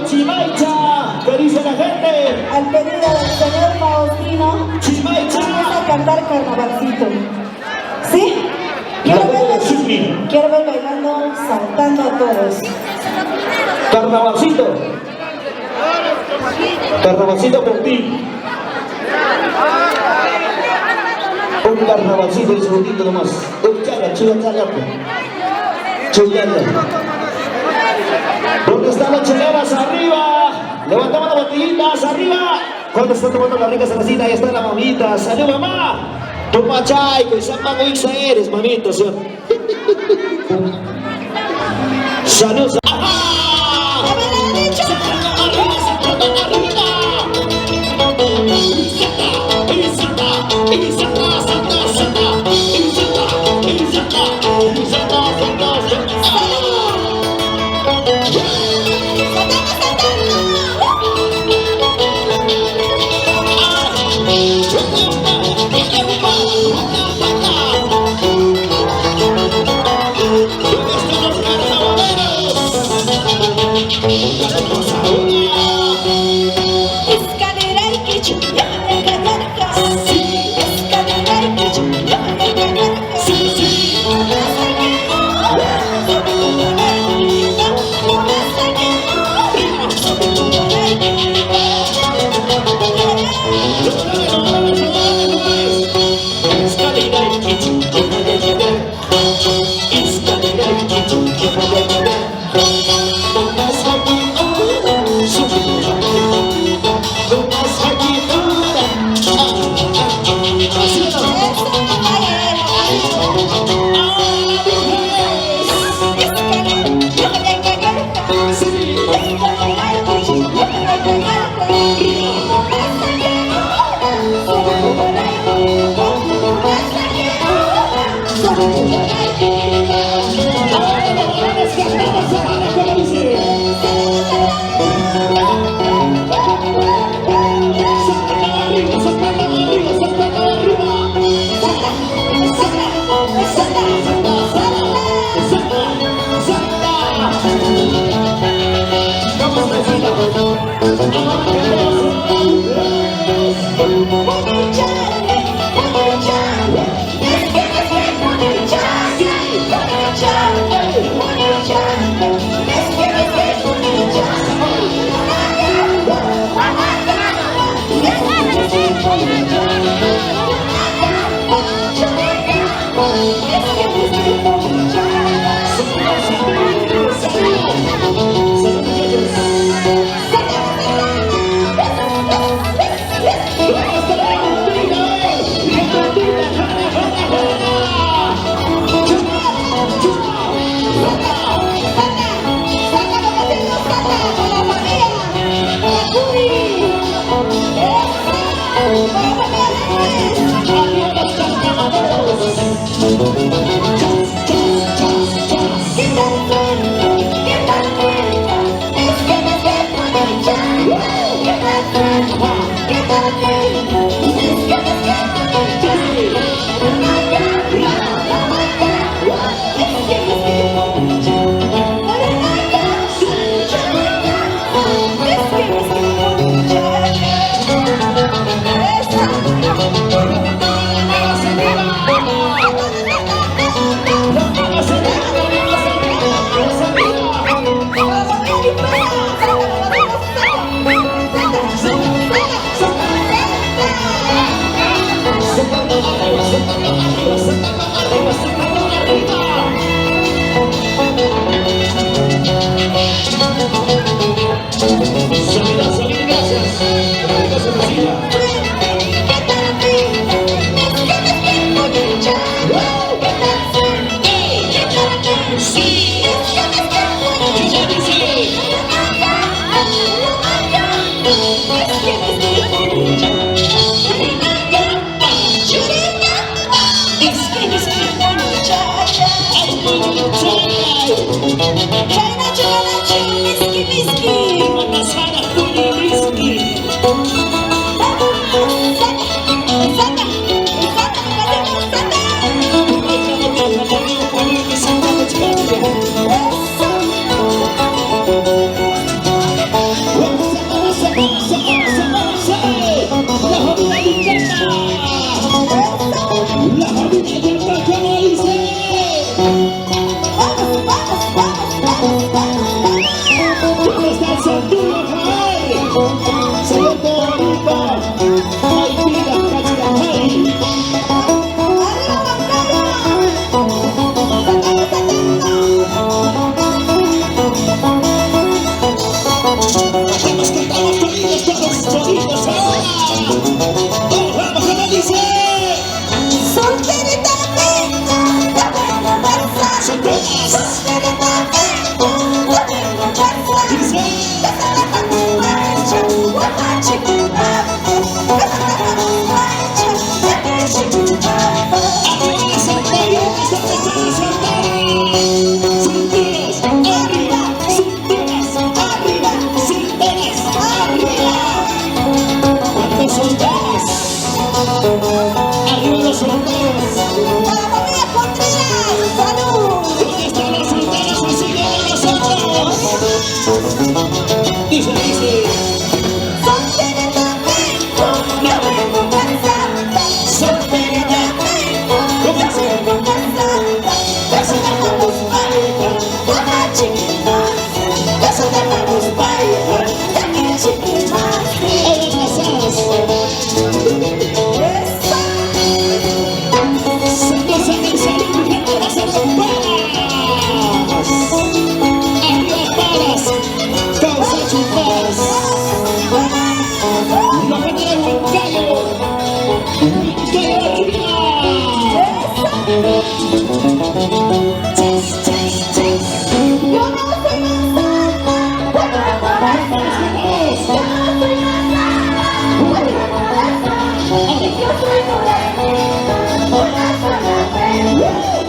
Chimaicha, ¿qué dice la gente? Al pedido del señor Faustino, Chimaicha. vamos a cantar carnavalcito. ¿Sí? Quiero ver bailando, saltando a todos. Carnavalcito. Carnavalcito por ti. Un carnavalcito, un segundito nomás. Un chaga, chuyachaga. Chuyachaga. ¿Dónde están las cheleras? ¡Arriba! Levantamos las botellitas, ¡arriba! ¿Cuándo están tomando la rica cervecita? Ahí está la mamita. ¡Salud, mamá! Tu machaico y San Paco Ixa eres, mamito, ¿sí? ¡Salud! ¡Ajá! ¡Vamos!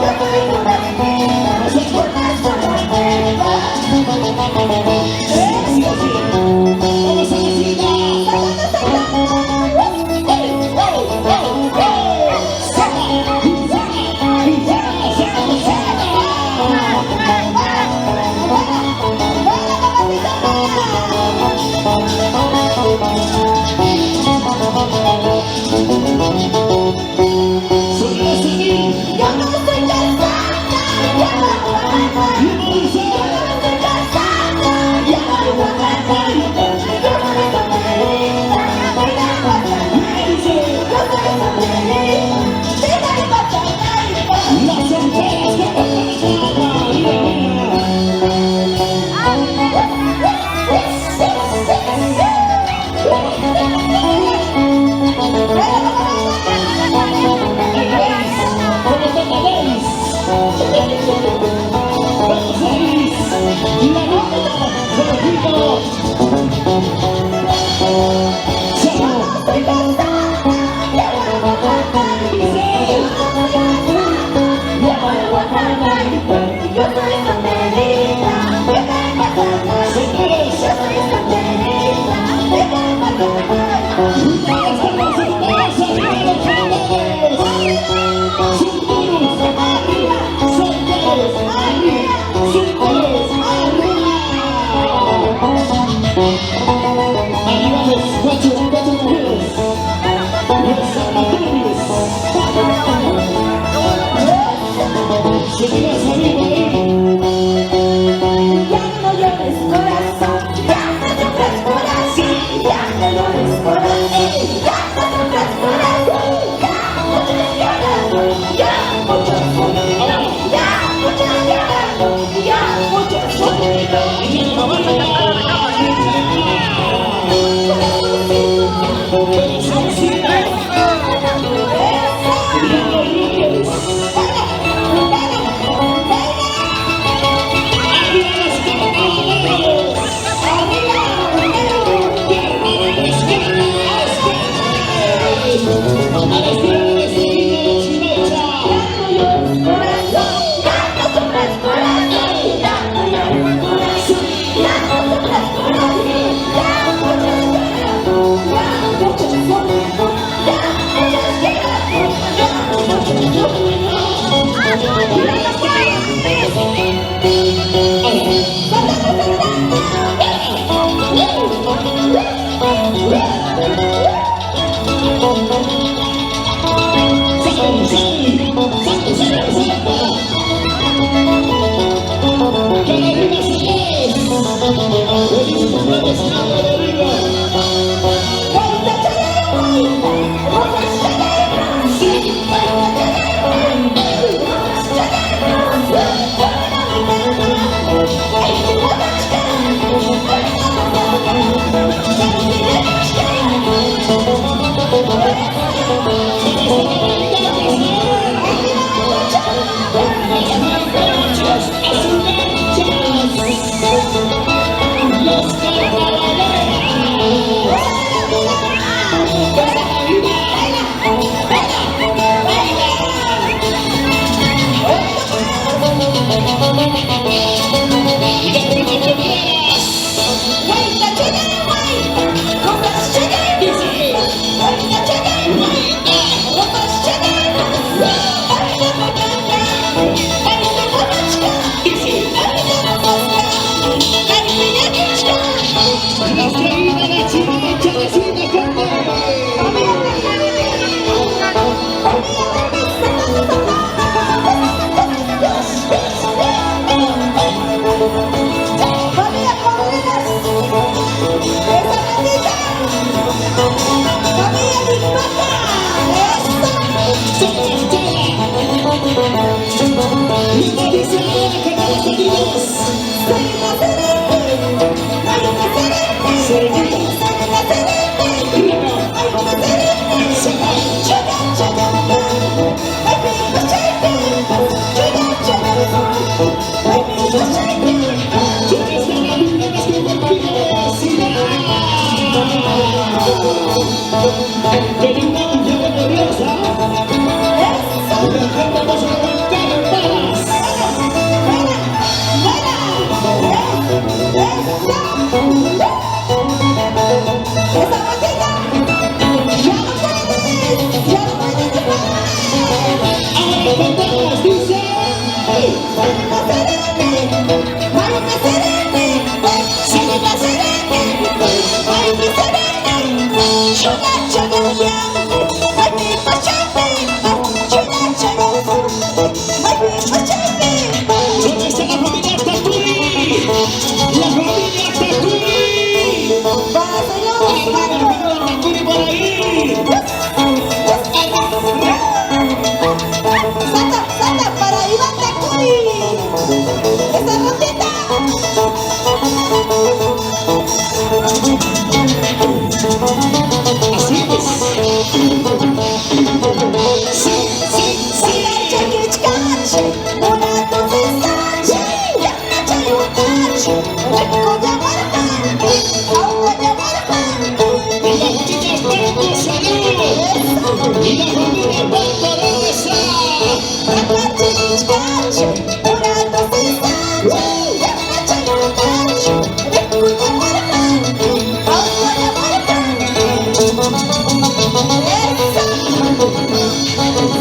Yo soy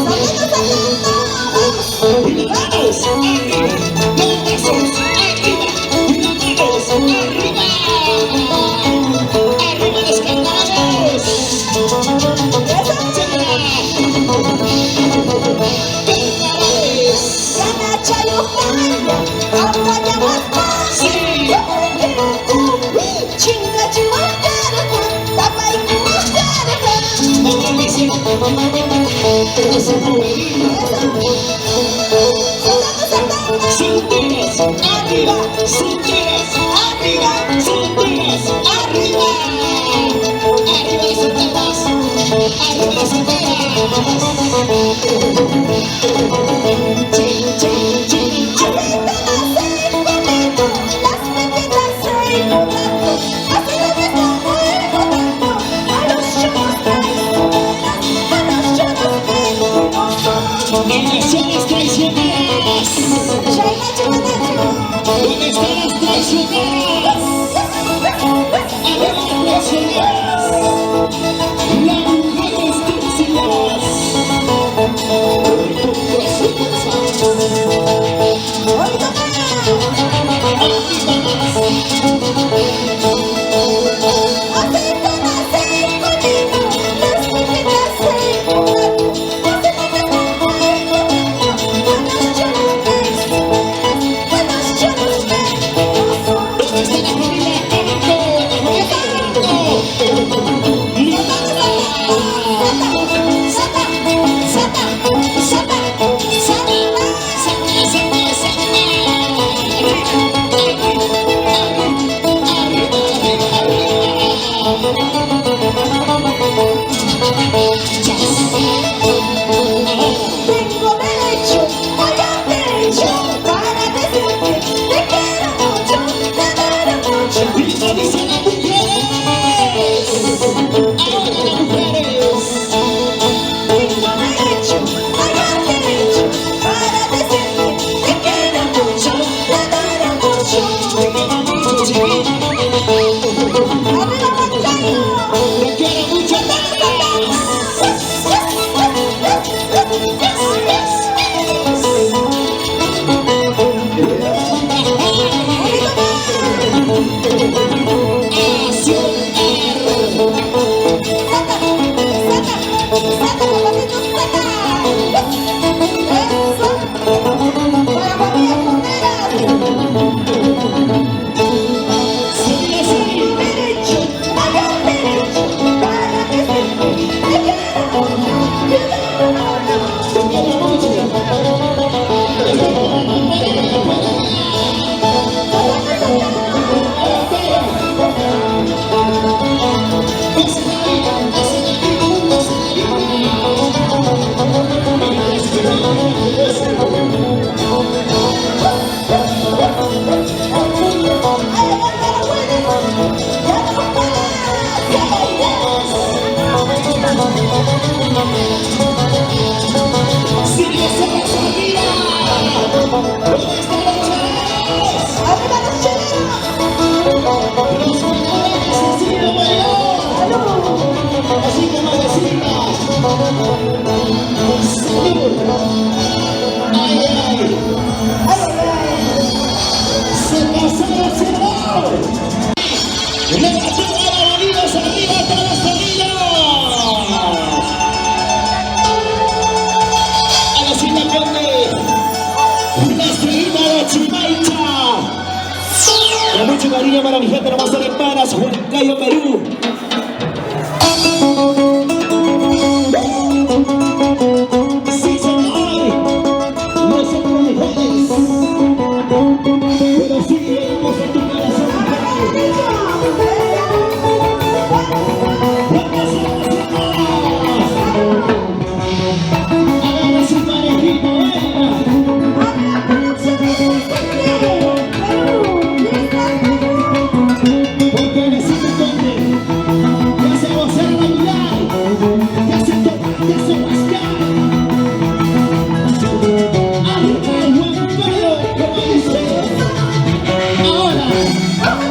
Saludos a todos. Esa movedita. Cinturas arriba, cinturas arriba, cinturas arriba. Arriba las cinturas, arriba las cinturas. Elecciones traicioneras. ¿Dónde están las traicioneras? Arriba las traicioneras. Las mujeres tóxicas. Mucho cariño para mi gente hermosa de Paras, Huancayo, Perú. Sí, señor. No somos mejores, pero sí llegamos a tu corazón. Agarra su parejito, porque necesito que se goce la Navidad, que se toca, que se mascar. Arriba el Huancayo, como dice. Ahora. Arriba,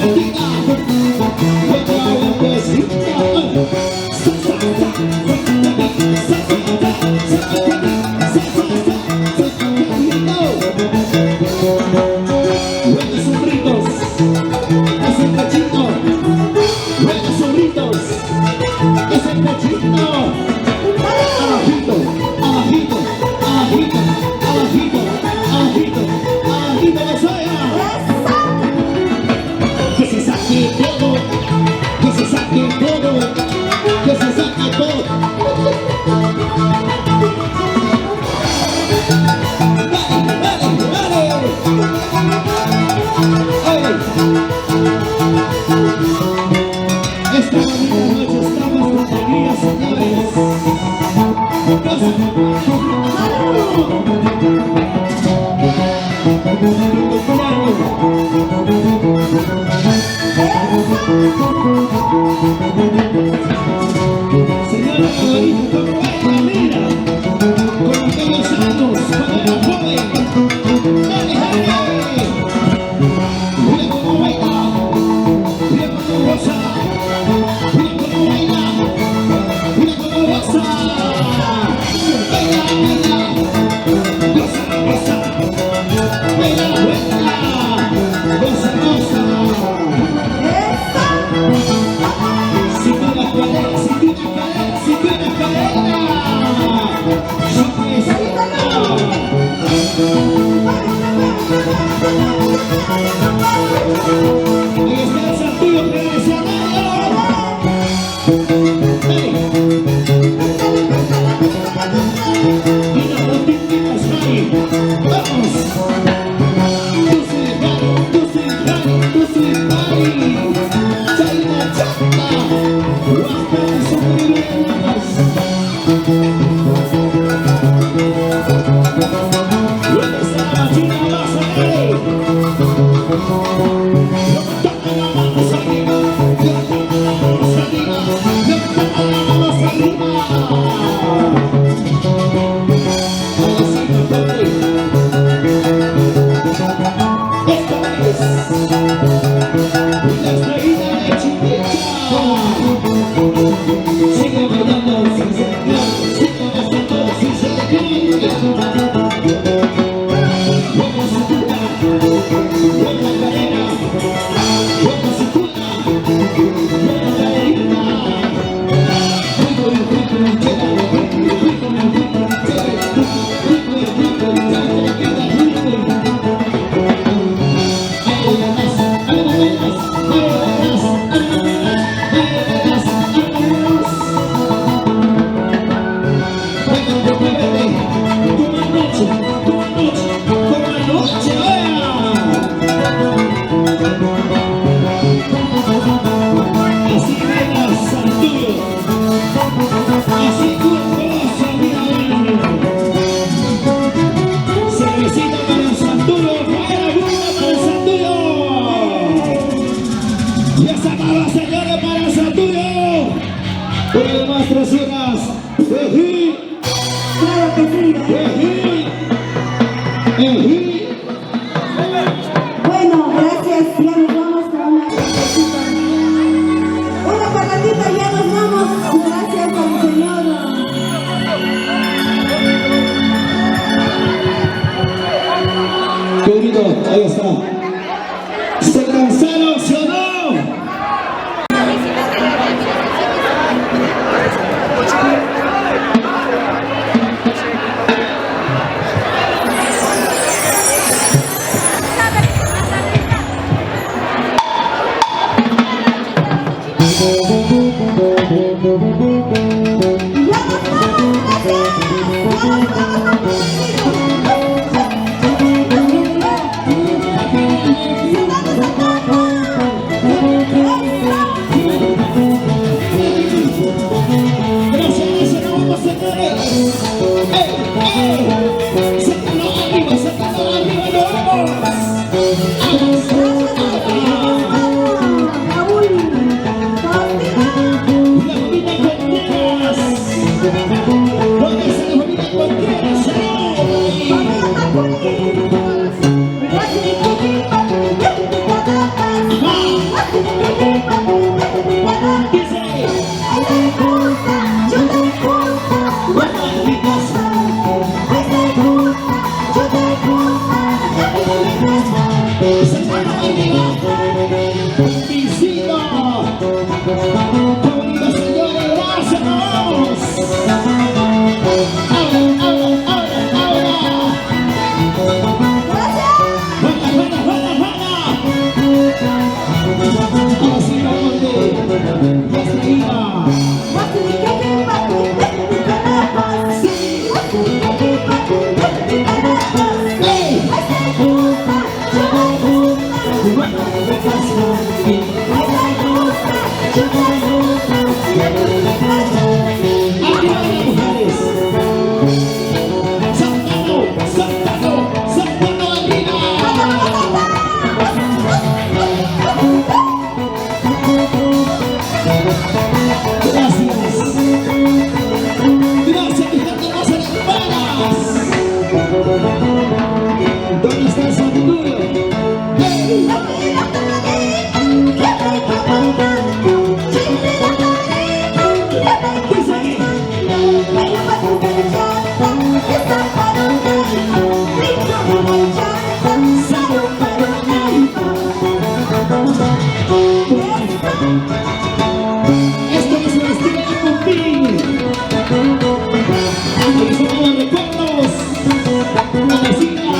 Otra Bueno, gracias, ya nos vamos con una cafecita. Una parradita, ya nos vamos. Gracias al Señor. Qué bonito, ahí está. ¿Se cansaron, sí o no? ¿Dónde está esa actitud? ¡Hey! Esto es el estilo de Pupín. Aquí son los recuerdos. La vecina.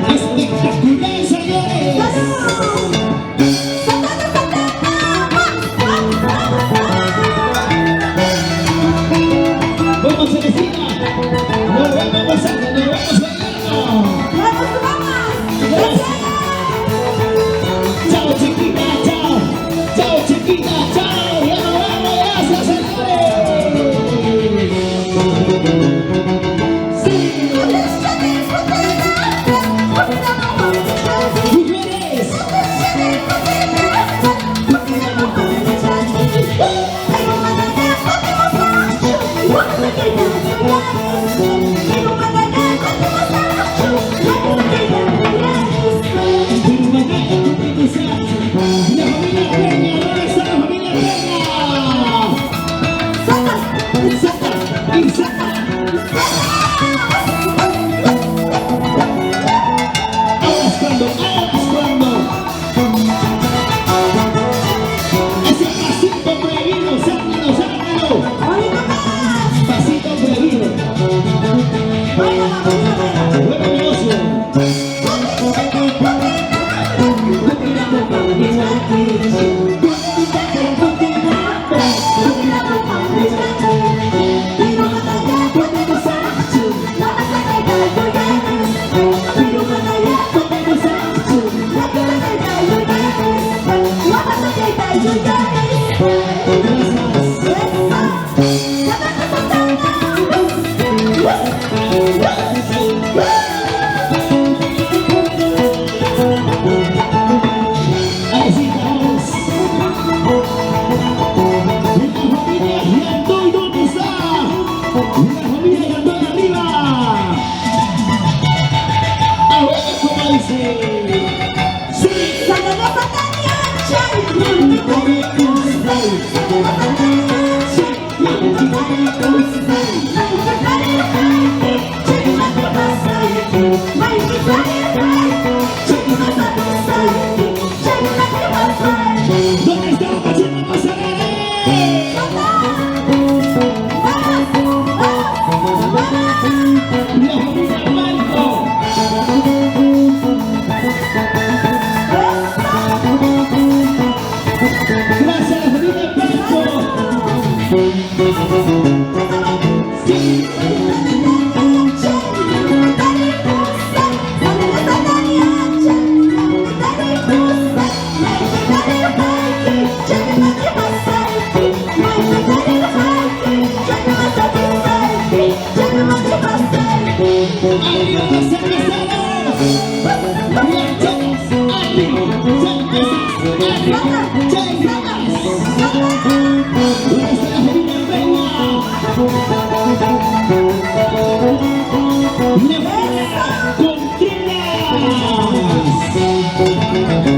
Espectacular, señores. Vamos, Celestina. Nos vamos gozando, nos vamos bailando. Chao, chiquita, chao. Chao, chiquita, chao. Ya nos vamos, gracias, señores. ¡Contreras!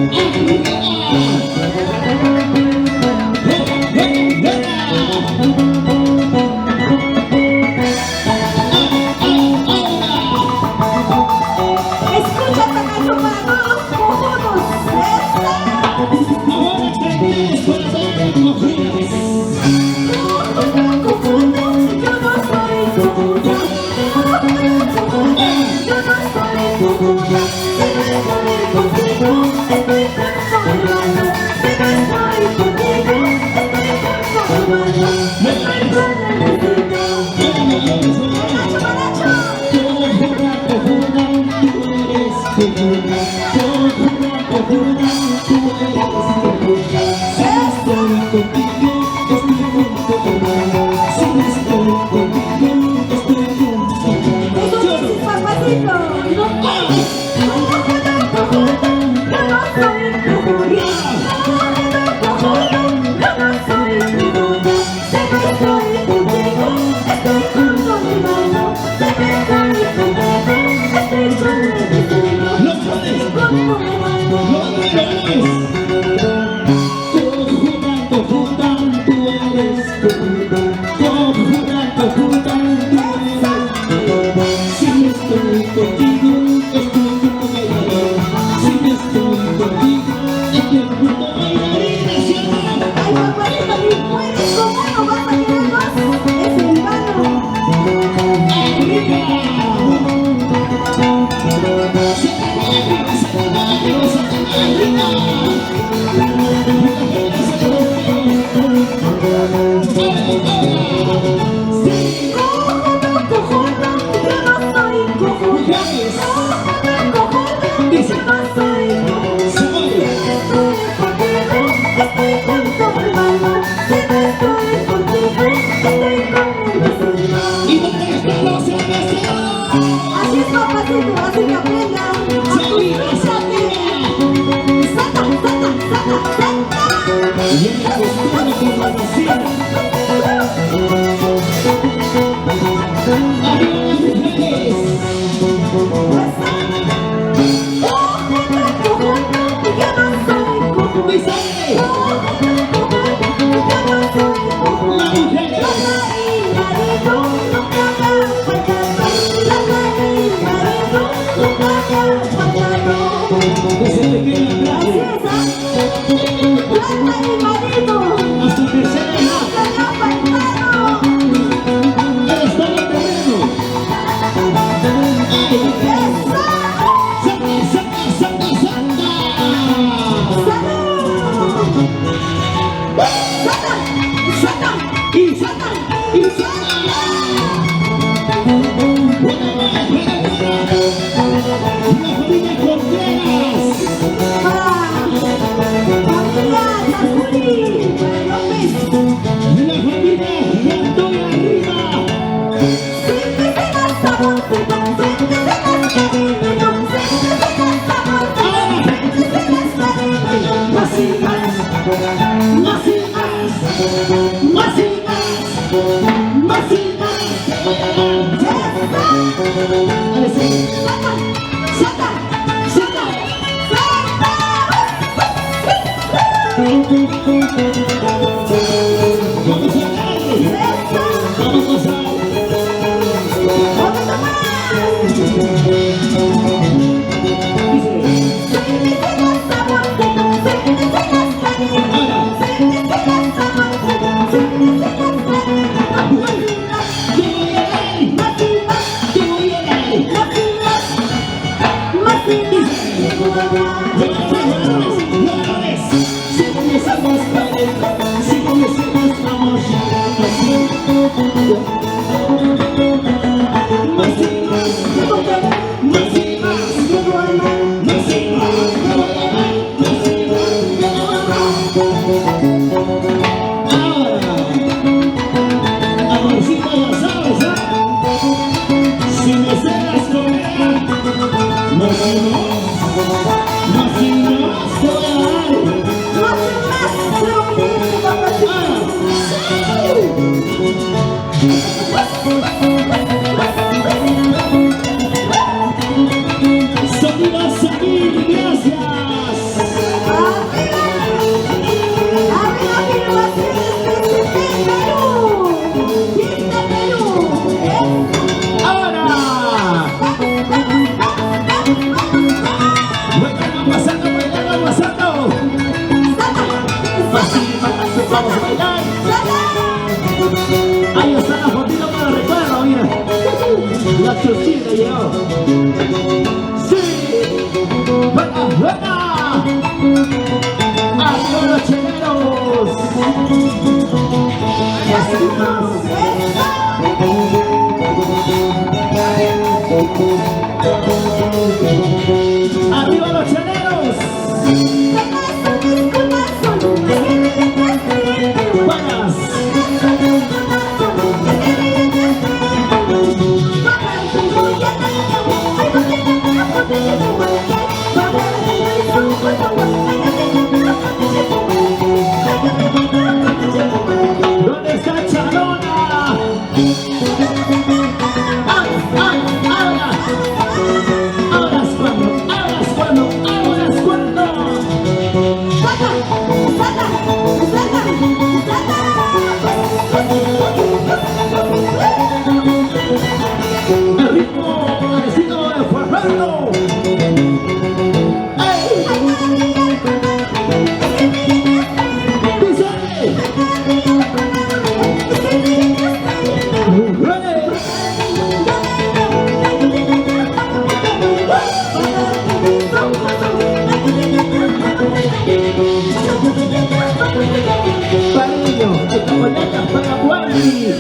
guayacas para Wally.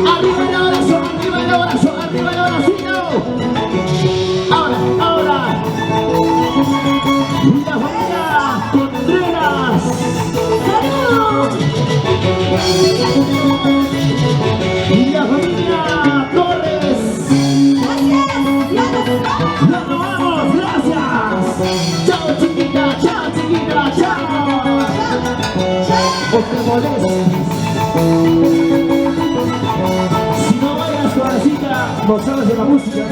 Arriba el abrazo, arriba el abrazo, arriba el abracito. Ahora. La familia Contreras. Y la familia Torres. ¡Ya nos vamos! ¡Gracias! ¡Chao, chiquita! ¡Chao, chiquita! ¡Chao! ¡O te molestes! Si no vayas, suavecita, no sabes de la música.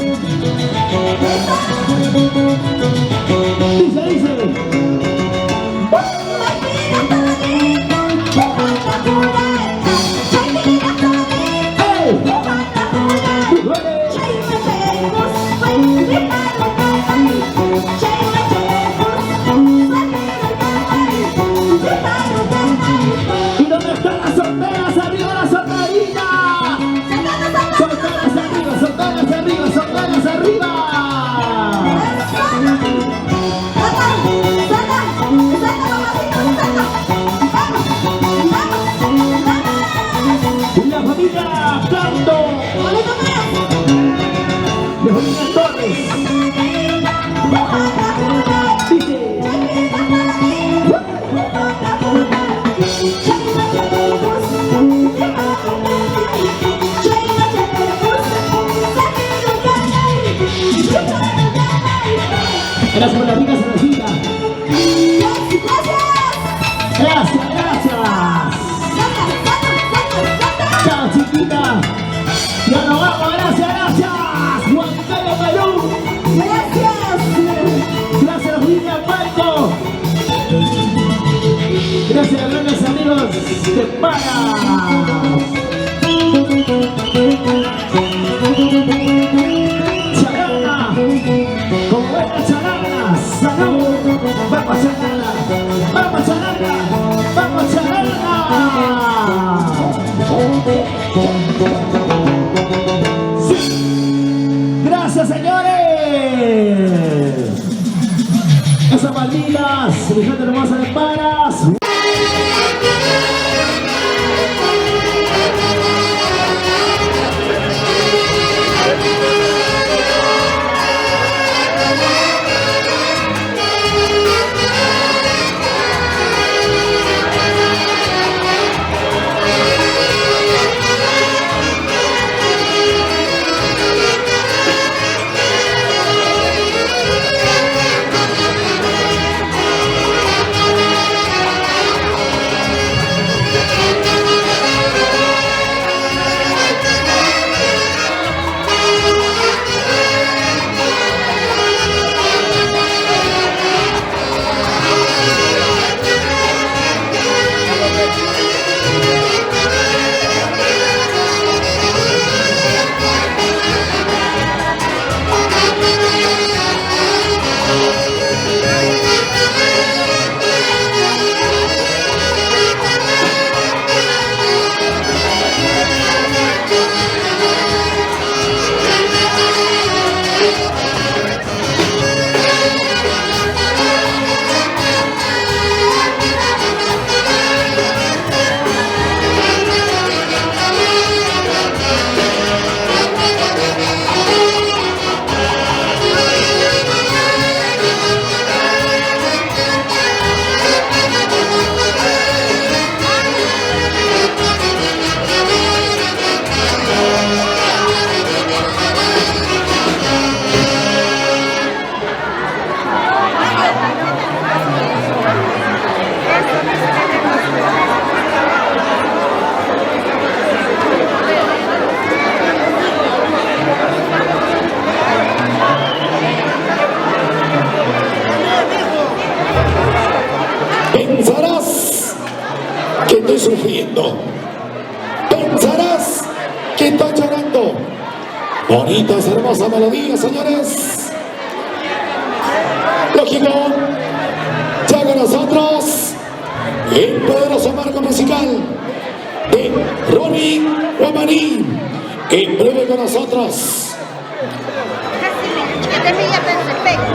Dice. ¿Y dónde están las solteras? ¡Arriba la solterita! ¡Solteras arriba, solteras arriba, solteras arriba! Y la familia Canto. La familia Torres. Gracias por la rica cervecita. Gracias. Chao, chiquita. Ya nos vamos, gracias. Huancayo, Perú. Gracias a la familia Marco. Gracias a los grandes amigos de Paras. Charana, como buena charana, salud. Vamos charana, vamos charana, vamos charana. Sí. Gracias, señores. Esas malditas, mi gente hermosa de Paras. Pensarás que estoy sufriendo. Pensarás que estoy llorando. Bonitas, hermosas melodías, señores. Lógico, ya con nosotros el poderoso marco musical de Ronnie Guamaní. En breve con nosotros. Casi me perfecto.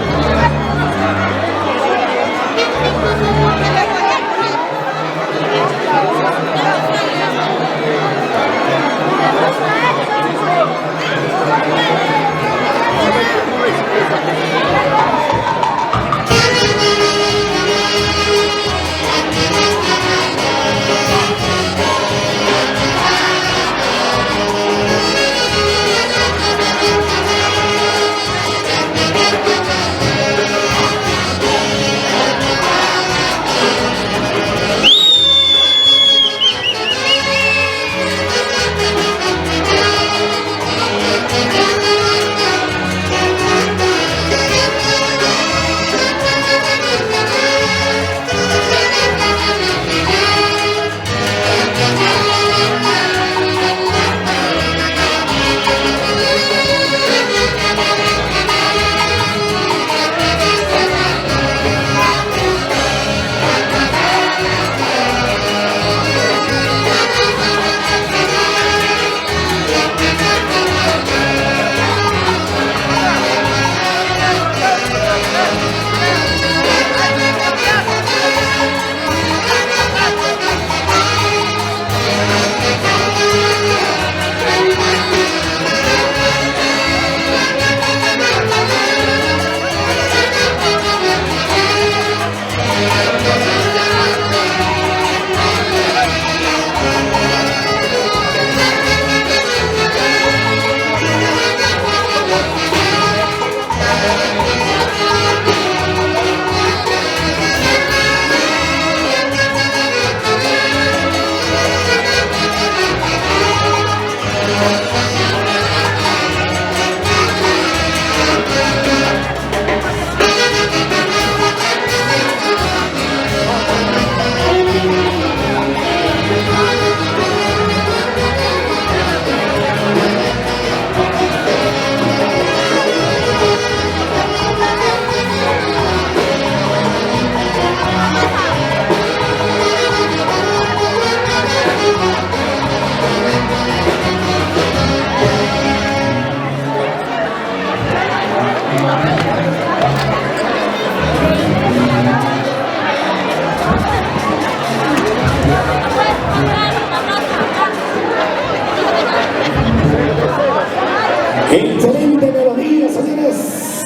Excelente melodía, señores.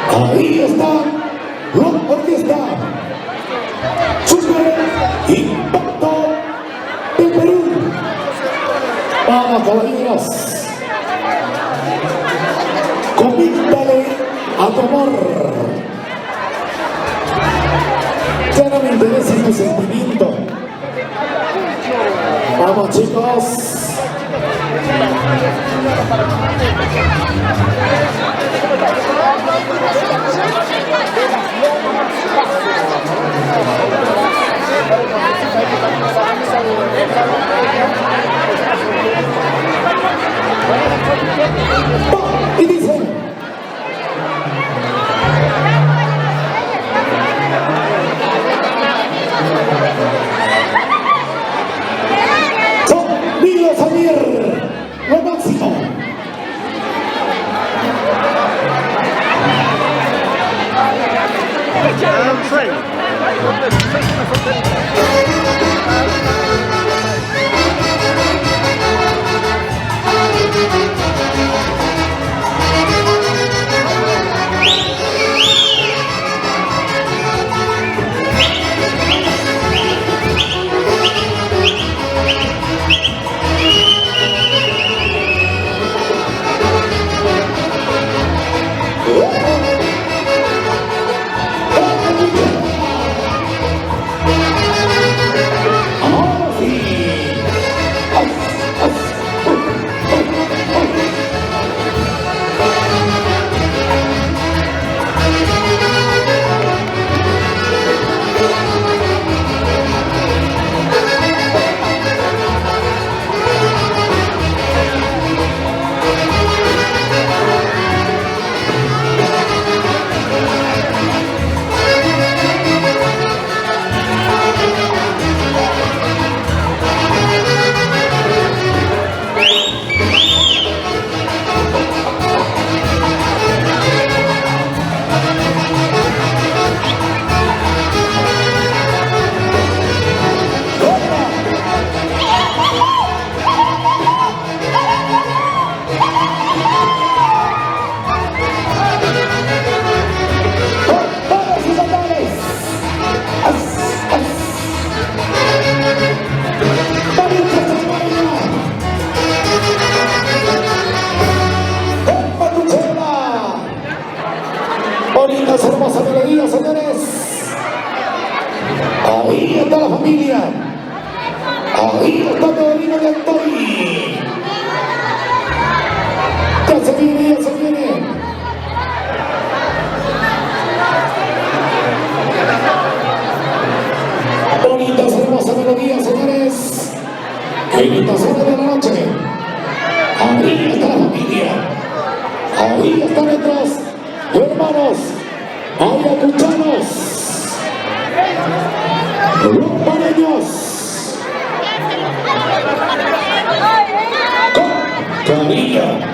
Ahí está la orquesta Super Impacto de Perú. Vamos, caballeros. Coméntale a tu amor. Ya no me interesa tu sentimiento. Vamos, chicos. Y dicen sonido Samir, lo máximo. Ahí están nuestros hermanos ayacuchanos, lupareños, con cariño.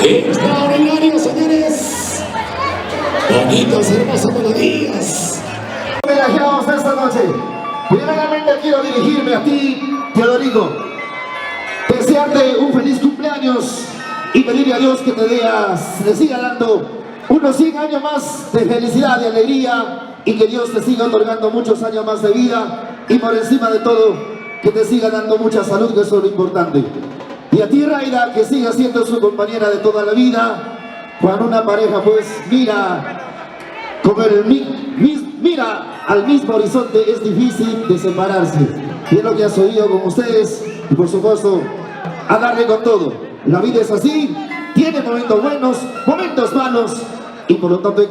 Extraordinario, señores. Bonitos, hermosos melodías. Homenajeados de esta noche. Primeramente quiero dirigirme a ti, Teodorico. Desearte un feliz cumpleaños y pedirle a Dios que te siga dando unos 100 años más de felicidad y alegría, y que Dios te siga otorgando muchos años más de vida, y por encima de todo que te siga dando mucha salud, que eso es lo importante. Y a ti, Raida, que siga siendo su compañera de toda la vida. Cuando una pareja pues mira al mismo horizonte, es difícil de separarse. Y es lo que has oído con ustedes, y por supuesto a darle con todo. La vida es así, tiene momentos buenos, momentos malos, y por lo tanto hay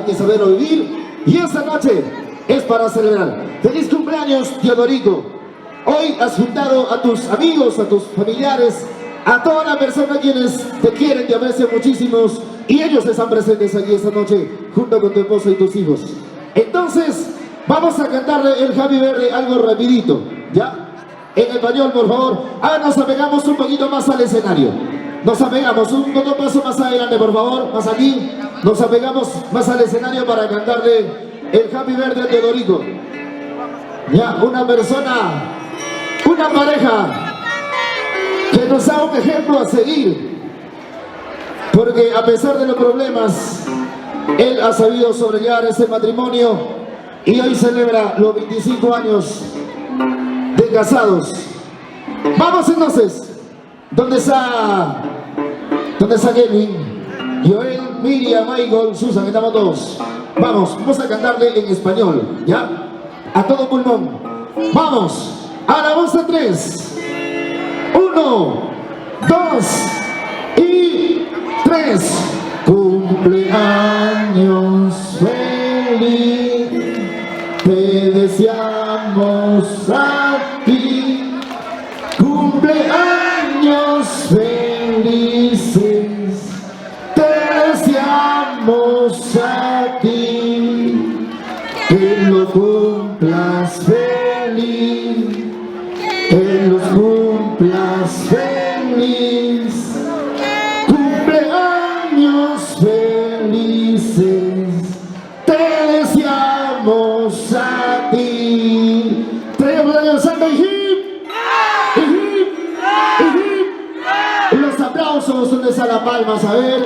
que saberlo vivir. Y esta noche es para celebrar. ¡Feliz cumpleaños, Teodorico! Hoy has juntado a tus amigos, a tus familiares, a toda la persona quienes te quieren, te aprecian muchísimos, y ellos están presentes aquí esta noche junto con tu esposa y tus hijos. Entonces vamos a cantarle el Happy Birthday algo rapidito, ¿ya? En español, por favor. Ahora nos apegamos un poquito más al escenario. Nos apegamos un paso más adelante, por favor, más aquí. Nos apegamos más al escenario para cantarle el Happy Birthday a Teodorico. Ya, una persona, una pareja que nos da un ejemplo a seguir, porque a pesar de los problemas, él ha sabido sobrellevar ese matrimonio y hoy celebra los 25 años de casados. Vamos entonces, ¿dónde está Kevin, Joel, Miriam, Michael, Susan? Estamos todos. Vamos a cantarle en español, ¿ya? A todo pulmón. Vamos, a la voz de 3. 1, 2 y 3. Cumpleaños feliz, te deseamos a ti. Cumpleaños felices, te deseamos a ti. Que lo cumplas feliz, que los cumplas feliz. Cumpleaños felices, te dedicamos a ti. Traemos el año santo y hip, y hip, y hip. Los aplausos, ¿dónde está la palmas? A ver,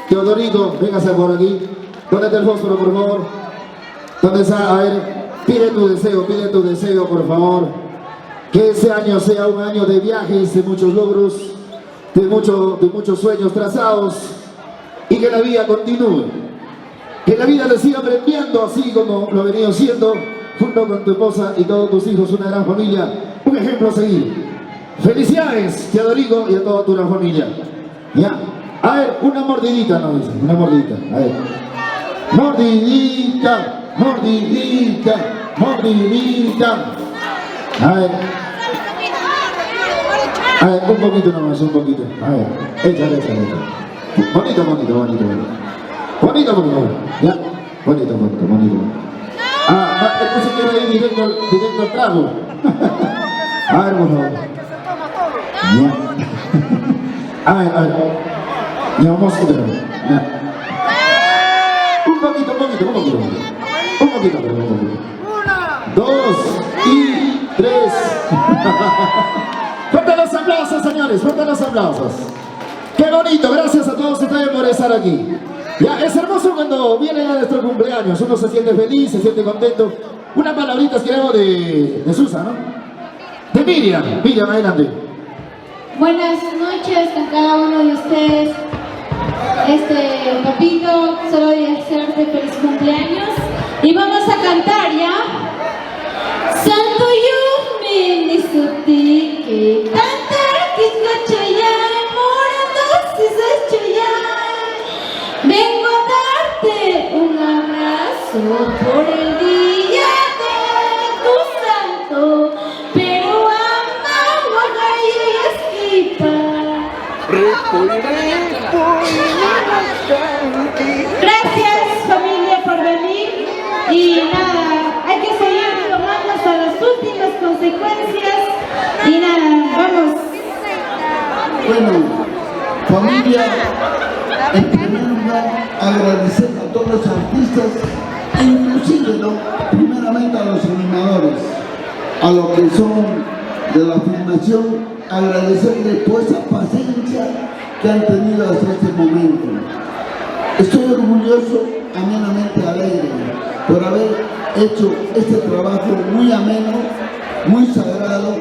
Teodorito, véngase por aquí. ¿Dónde está el fósforo, por favor? ¿Dónde está? A ver, pide tu deseo, por favor. Que ese año sea un año de viajes, de muchos logros, de muchos sueños trazados, y que la vida continúe. Que la vida le siga premiando así como lo ha venido siendo, junto con tu esposa y todos tus hijos, una gran familia, un ejemplo a seguir. Felicidades, Teodorico, y a toda tu gran familia. Ya, a ver, una mordidita, no dice, una mordidita, a ver. Mordidita, mordidita, mordidita. A ver, un poquito nomás, un poquito. A ver, échale. Bonito. Bonito, por favor. Ya, bonito. Él se quiere ir directo al trago. A ver, por favor. Ya. A ver. Ya, vamos a ver. Un poquito. Un poquito. 2 y 3. Fuerte los aplausos, señores, fuerte los aplausos. Qué bonito, gracias a todos ustedes por estar aquí. Ya, es hermoso cuando vienen a nuestro cumpleaños, uno se siente feliz, se siente contento. Unas palabritas creo de Susa, ¿no? De Miriam, adelante. Buenas noches a cada uno de ustedes. Papito, solo voy a desearte feliz cumpleaños. Y vamos a cantar, ¿ya? Santo yo me disutí que cantar que escucho ya, morando si se hecho ya. Vengo a darte un abrazo por el día de tu santo, pero amamos a esquipa. Gracias familia por venir y nada, hay que seguir tomando hasta las últimas consecuencias y nada, vamos. Bueno, familia, en primer lugar agradecer a todos los artistas, inclusive primeramente a los animadores, a los que son de la filmación, agradecerles por esa paciencia que han tenido hasta este momento. Estoy orgulloso, amenamente alegre, por haber hecho este trabajo muy ameno, muy sagrado,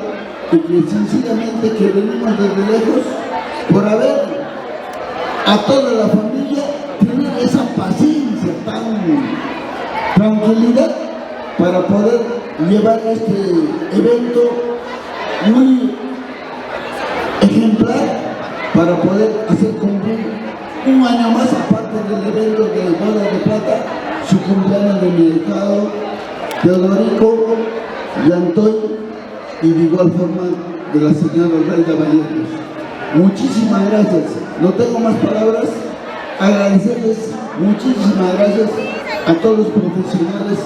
y que sencillamente que venimos desde lejos, por haber a toda la familia tener esa paciencia, tranquilidad para poder llevar este evento muy ejemplar, para poder hacer cumplir un año más, aparte del evento de Boda de Plata, su cumpleaños de mi estado, Teodorico, Yantoy, y de igual forma de la señora Reina Vallecos. Muchísimas gracias, no tengo más palabras, agradecerles muchísimas gracias a todos los profesionales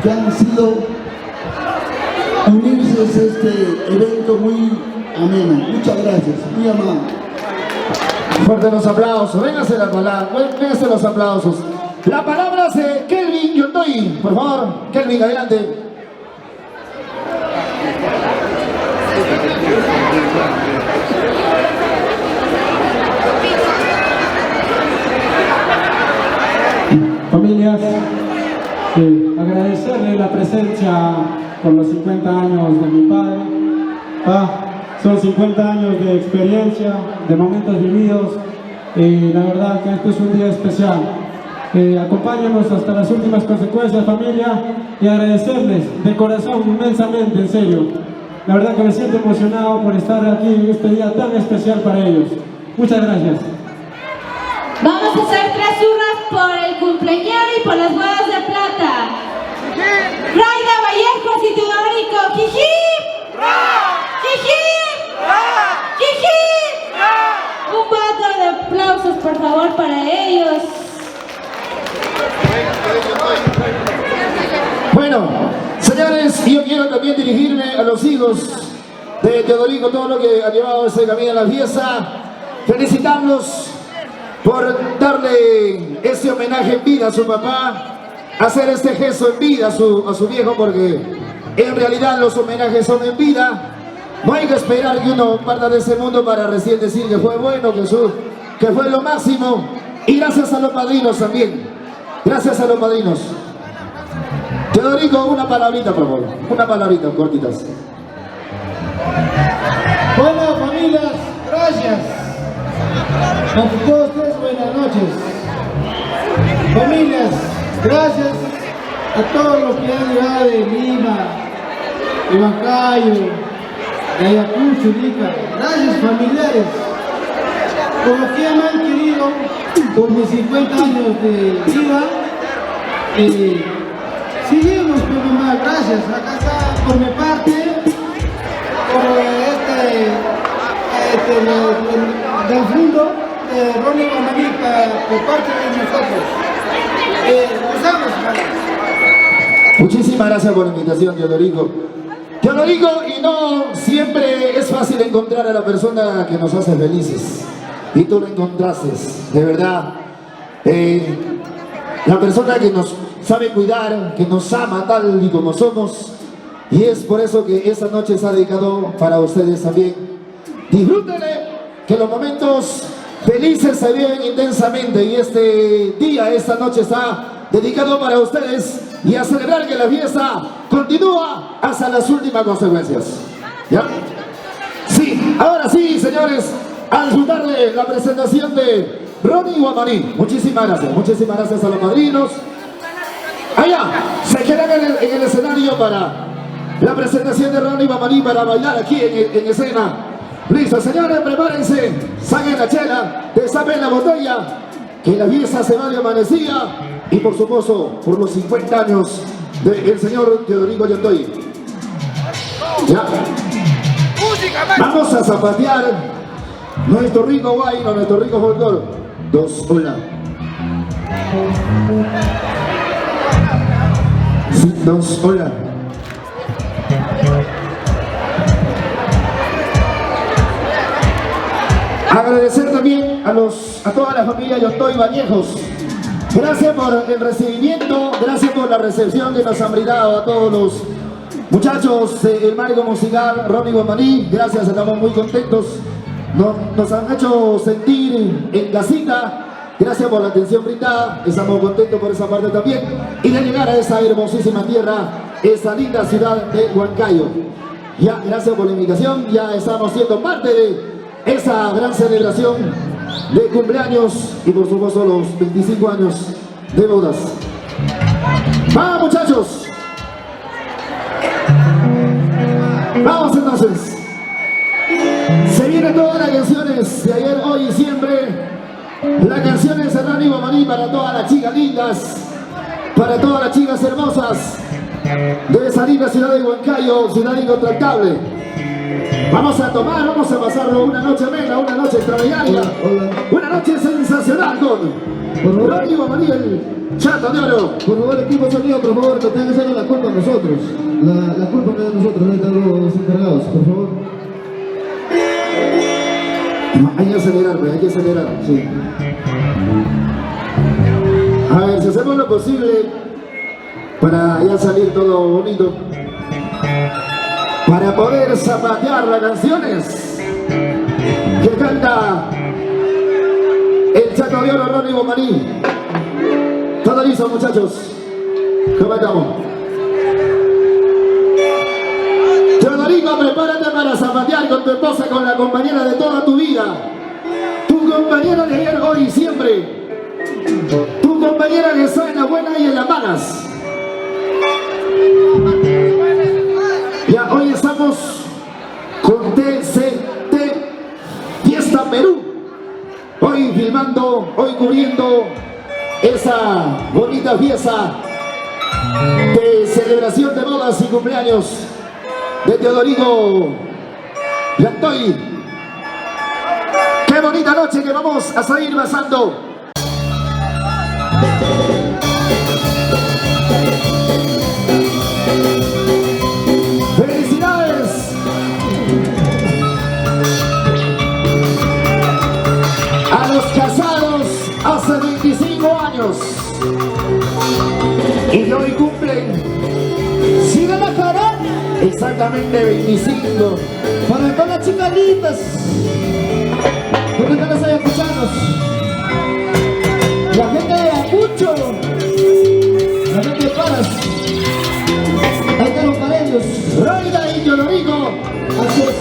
que han sido unirse a este evento muy ameno. Muchas gracias, muy amable. Fuerte los aplausos, véngase los aplausos. La palabra es de Kelvin Yondoy, por favor, Kelvin, adelante. Familias, agradecerle la presencia por los 50 años de mi padre. Son 50 años de experiencia, de momentos vividos, y la verdad que esto es un día especial. Acompáñenos hasta las últimas consecuencias, familia, y agradecerles de corazón inmensamente, en serio. La verdad que me siento emocionado por estar aquí en este día tan especial para ellos. Muchas gracias. Vamos a hacer 3 hurras por el cumpleañero y por las bodas de plata. Raida Vallejos y Teodorico, ¡jiji! ¡Jiji! ¡Jiji! Un cuadro de aplausos, por favor, para ellos. Bueno, señores, yo quiero también dirigirme a los hijos de Teodorico, todo lo que ha llevado ese camino a la fiesta, felicitarlos por darle ese homenaje en vida a su papá, hacer este gesto en vida a su viejo, porque en realidad los homenajes son en vida. No hay que esperar que uno parta de ese mundo para recién decir que fue bueno, que fue lo máximo. Y gracias a los padrinos también. Gracias a los padrinos. Teodorico, una palabrita, por favor. Una palabrita, cortitas. Bueno, familias, gracias. A todos ustedes, buenas noches. Familias, gracias a todos los que han llegado de Lima, de Huancayo, de Ayacucho, Ica. Gracias, familiares, por los que me han querido por mis 50 años de vida. Seguimos, pues, mamá, gracias. Acá está por mi parte, por del fondo de Ronnie Guamanita, por parte de nosotros. Usamos, Muchísimas gracias por la invitación, Teodorico. Teodorico, y no siempre es fácil encontrar a la persona que nos hace felices. Y tú lo encontraste, de verdad. La persona que nos sabe cuidar, que nos ama tal y como somos. Y es por eso que esta noche se ha dedicado para ustedes también. Disfrútenle, que los momentos felices se viven intensamente. Y este día, esta noche está dedicado para ustedes y a celebrar que la fiesta continúa hasta las últimas consecuencias. ¿Ya? Sí, ahora sí, señores, a disfrutar de la presentación de Ronnie Guamaní. Muchísimas gracias a los padrinos. Allá, se quedan en el escenario para la presentación de Ronnie Guamaní, para bailar aquí en escena. Listo, señores, prepárense, saquen la chela, destapen la botella, que la fiesta se va de amanecida. Y por supuesto, por los 50 años del señor Teodorico Yontoy. ¿Ya? Vamos a zapatear nuestro rico guayno, nuestro rico folclor. 2, 1. Sí, 2, 1. Agradecer también a toda la familia Yontoy Vallejo. Gracias por el recibimiento, gracias por la recepción que nos han brindado a todos los muchachos del marco musical Ronnie Guamaní. Gracias, estamos muy contentos. Nos han hecho sentir en casita. Gracias por la atención brindada. Estamos contentos por esa parte también. Y de llegar a esa hermosísima tierra, esa linda ciudad de Huancayo. Ya, gracias por la invitación. Ya estamos siendo parte de esa gran celebración de cumpleaños y por supuesto los 25 años de bodas. ¡Vamos, muchachos! Vamos entonces. Se vienen todas las canciones de ayer, hoy y siempre. Las canciones de Ronnie Guamaní para todas las chicas lindas, para todas las chicas hermosas de esa linda ciudad de Huancayo, ciudad incontractable. Vamos a tomar, vamos a pasarlo una noche amena, una noche extraordinaria, una noche sensacional con Ronnie Guamaní, el Chato de Oro. Por favor, equipo sonido, por favor, que tengan que hacer la culpa a nosotros. La culpa que es de nosotros, ahorita los encargados, por favor. No, hay que acelerar, sí. A ver, si hacemos lo posible para ya salir todo bonito, para poder zapatear las canciones que canta el Chato de Oro, Ronnie Guamaní. Todo listo, muchachos. ¿Cómo estamos? Teodorico, prepárate para zapatear con tu esposa, con la compañera de toda tu vida. Tu compañera de ayer, hoy y siempre. Tu compañera que está en las buenas y en las malas. Ya hoy estamos con TCT Fiesta Perú. Hoy filmando, hoy cubriendo esa bonita fiesta de celebración de bodas y cumpleaños de Teodorico Yontoy. Qué bonita noche que vamos a seguir pasando. ¡Felicidades! A los casados hace 25 años hoy cumplen. Sigue la cara. Exactamente 25. Para todas las chicas lindas. ¿Dónde están las ayacuchanos? La gente de Ayacucho. La gente de Paras. Ahí están los pareños. Raida y Yolorico. Así es.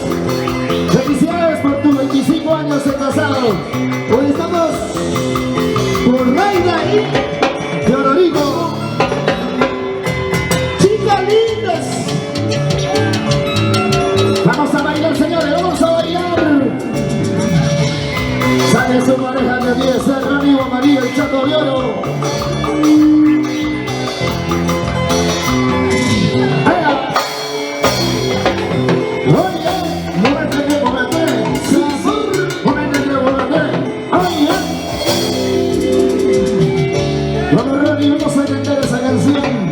Felicidades por tus 25 años de casado. Hoy estamos por Raida y Yolorico. Chicas lindas. Vamos a bailar, señores, vamos a bailar. Sale su pareja de 10, el amigo María, el Chaco de Oro. Vamos a cantar esa canción.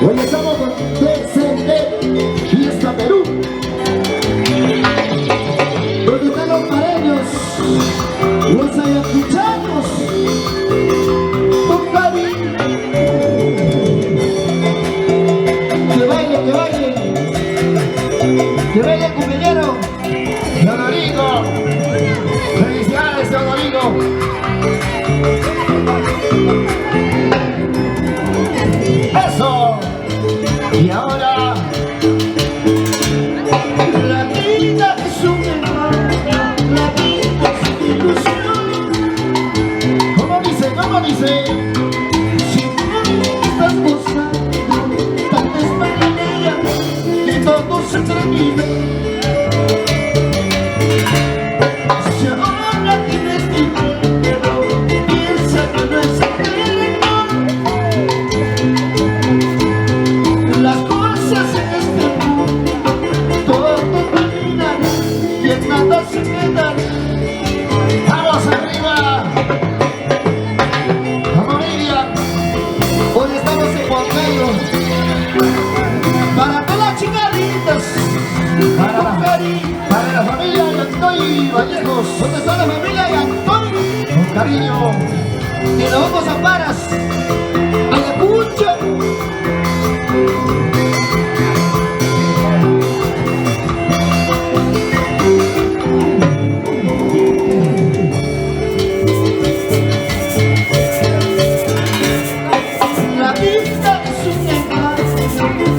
Hoy estamos con TCT Fiesta Perú. Donde están los pareños, los ayacuchanos, con cariño. Que bailen, que bailen. Que bailen, compañero. Teodorico. Felicidades, Teodorico. Eso. Y ahora la vida es un engaño, la vida es ilusión. ¿Cómo dice? ¿Cómo dice? Si no estás gozando, tal vez mañana que todo se termine. Si ahora tienes dinero, piensa que no es eterno. Las cosas en este mundo todo termina y en nada se queda. ¡Vamos arriba! ¡Familia! Hoy estamos en Juan Carlos. Para todas las chicas lindas. Para la familia de Antoy Vallejos. ¿Dónde está la familia de Antoy? Con cariño. Y nos vamos a Paras. Ayacucho. La vida es un engaño,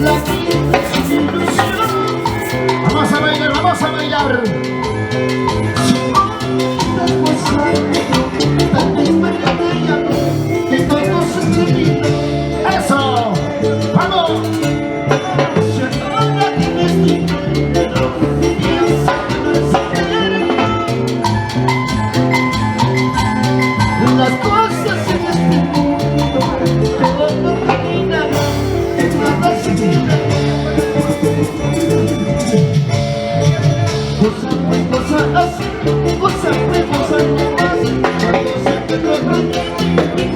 la vida es una ilusión. Vamos a bailar, vamos a bailar. Si no estás gozando, tal vez mañana que todo se termine. ¡Eso! ¡Vamos! Si ahora tienes dinero, piensa que no es eterno. Las cosas en este mundo todo termina, en nada se queda. Cosa pues cosa así, cosa pues cosa no más. Cuando se te trata de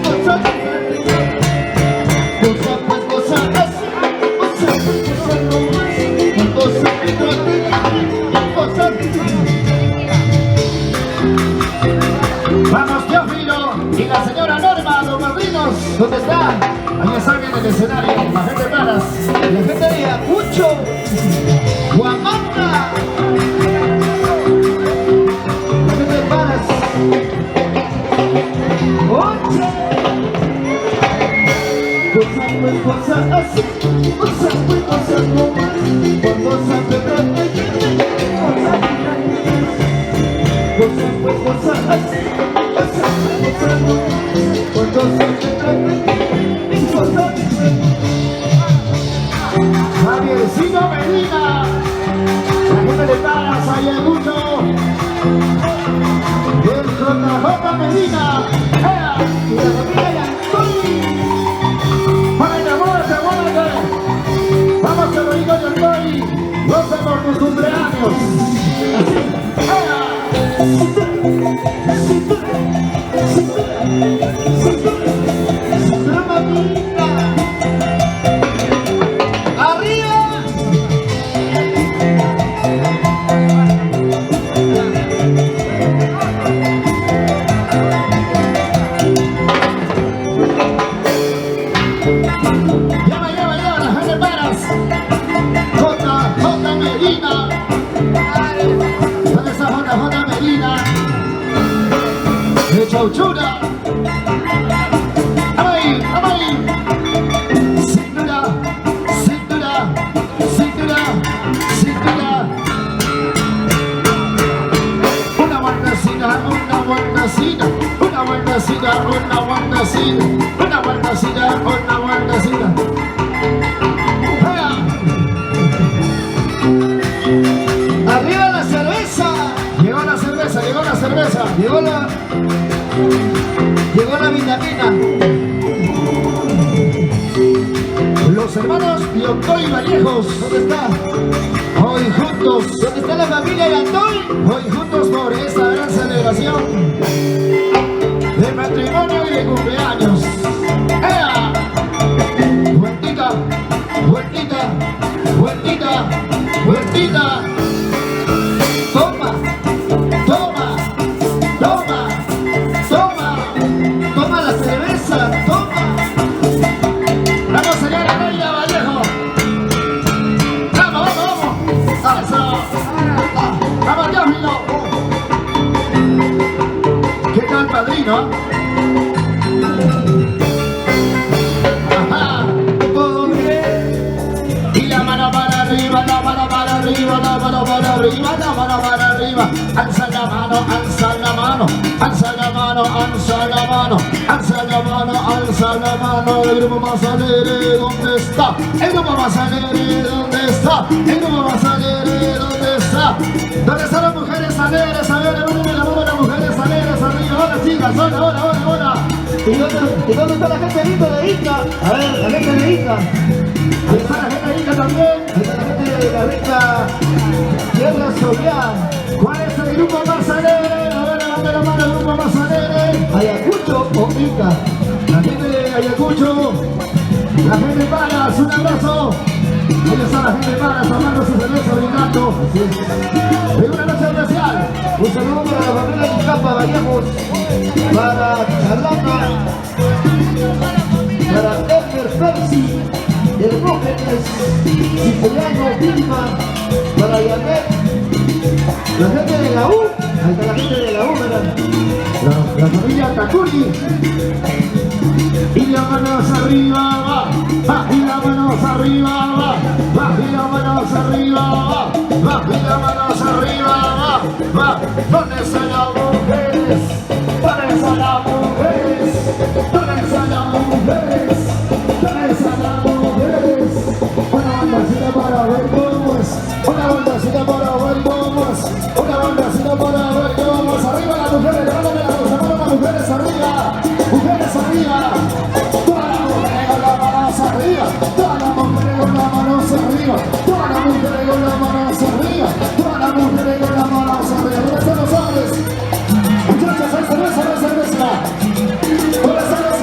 cosa cosa pues cosa así, cosa pues cosa no más. Cuando se te trata de cosa. Vamos, Teófilo y la señora Norma, los madrinos, ¿dónde están? Ahí están en el escenario, la gente de Paras, la gente de Ayacucho, Huamanga, la gente de Paras, Oche, cosa pues cosa así, cosa pues cosa no más, cuando se te trata de cosa pues cosa así, cosa pues cosa no más, cuando se te trata de cosa. Javiercito Medina, la gente de Paras, Ayacucho, el JJ Medina, y la familia de Antoy. ¡Muévete, muévete, muévete! Vamos, te lo digo yo, Antoy, goza por tus cumpleaños. ¡Arriba! Lleva, la gente paras. J Medina. ¿Dónde está J Medina? De Chauchura. ¡Ay! Cintura. Una vueltecita. ¡Arriba la cerveza! Llegó la vitamina. Los hermanos Yontoy Vallejos, ¿dónde está? Hoy juntos. ¿Dónde está la familia Yontoy? Hoy juntos por esta gran celebración de matrimonio y de cumpleaños. ¡Ea! Vueltita. Toma la cerveza, toma. Vamos allá, Gabriela Vallejo. Vamos. Vamos ya, amigo. ¿Qué tal, padrino? Ajá. Y la mano para arriba, la mano para arriba. Alza la mano. El grupo más alegre, ¿dónde está? ¿Dónde están las mujeres alegres? A ver, las mujeres alegres arriba. Ahora, chicas, ahora. ¿Y dónde está la gente linda de Ica? A ver, la gente de Ica. Ahí está la gente de Ica también. Ahí está la gente de la rica Tierra Soleá. ¿Cuál es el grupo más alegre? A ver, levante la mano, el grupo más alegre. ¿Ayacucho o Ica? La gente de Ayacucho. La gente de Paras, un abrazo. Ahí está la gente de Paras tomando su cerveza, brindando. En una noche especial. Un saludo para la familia de Icapa, Vallejos. Para Charlana. Para Edgar Percy. El Rógenes, Cipriano, Vilma, para Yanet, la gente de la U, ahí está la gente de la U, ¿verdad? La familia Takuri. Y las manos arriba, va, y las manos arriba, va, y las manos arriba, va, y las manos arriba, va. ¿Dónde están las mujeres? ¿Dónde están las mujeres? ¿Dónde están las mujeres? ¿Dónde están las mujeres? Una bandacita para ver cómo es. Una bandacita para ver cómo es. Una bandacita para ver cómo es. Arriba las mujeres, levántame las mujeres arriba. Mujeres arriba. Todas las mujeres con las manos arriba. Todas las mujeres con las manos arriba. Todas las mujeres con las manos arriba. Todas las mujeres con las manos arriba. ¿Dónde están los hombres? Muchachos, hay cerveza. ¿Dónde están los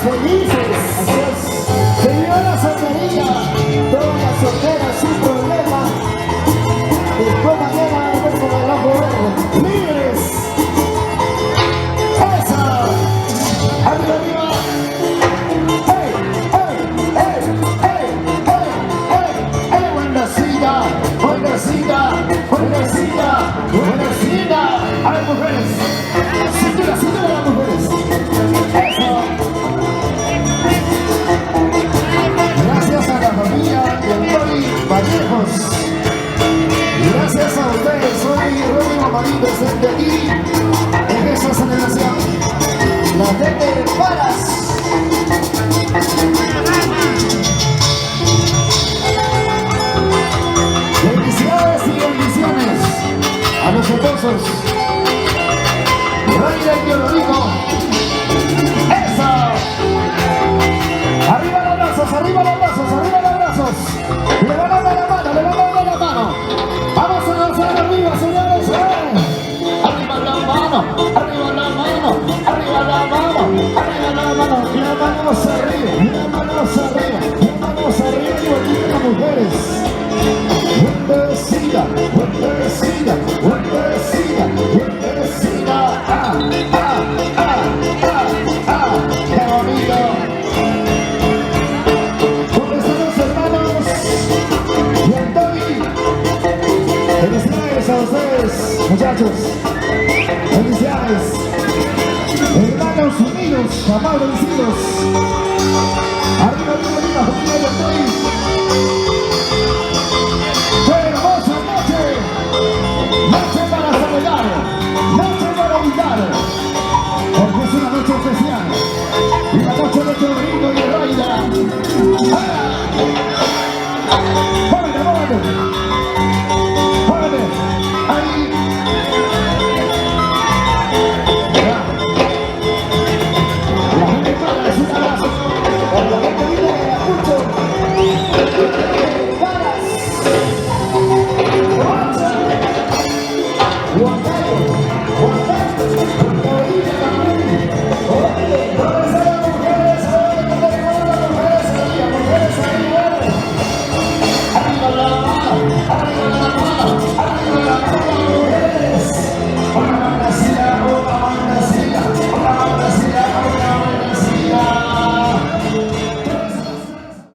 felices.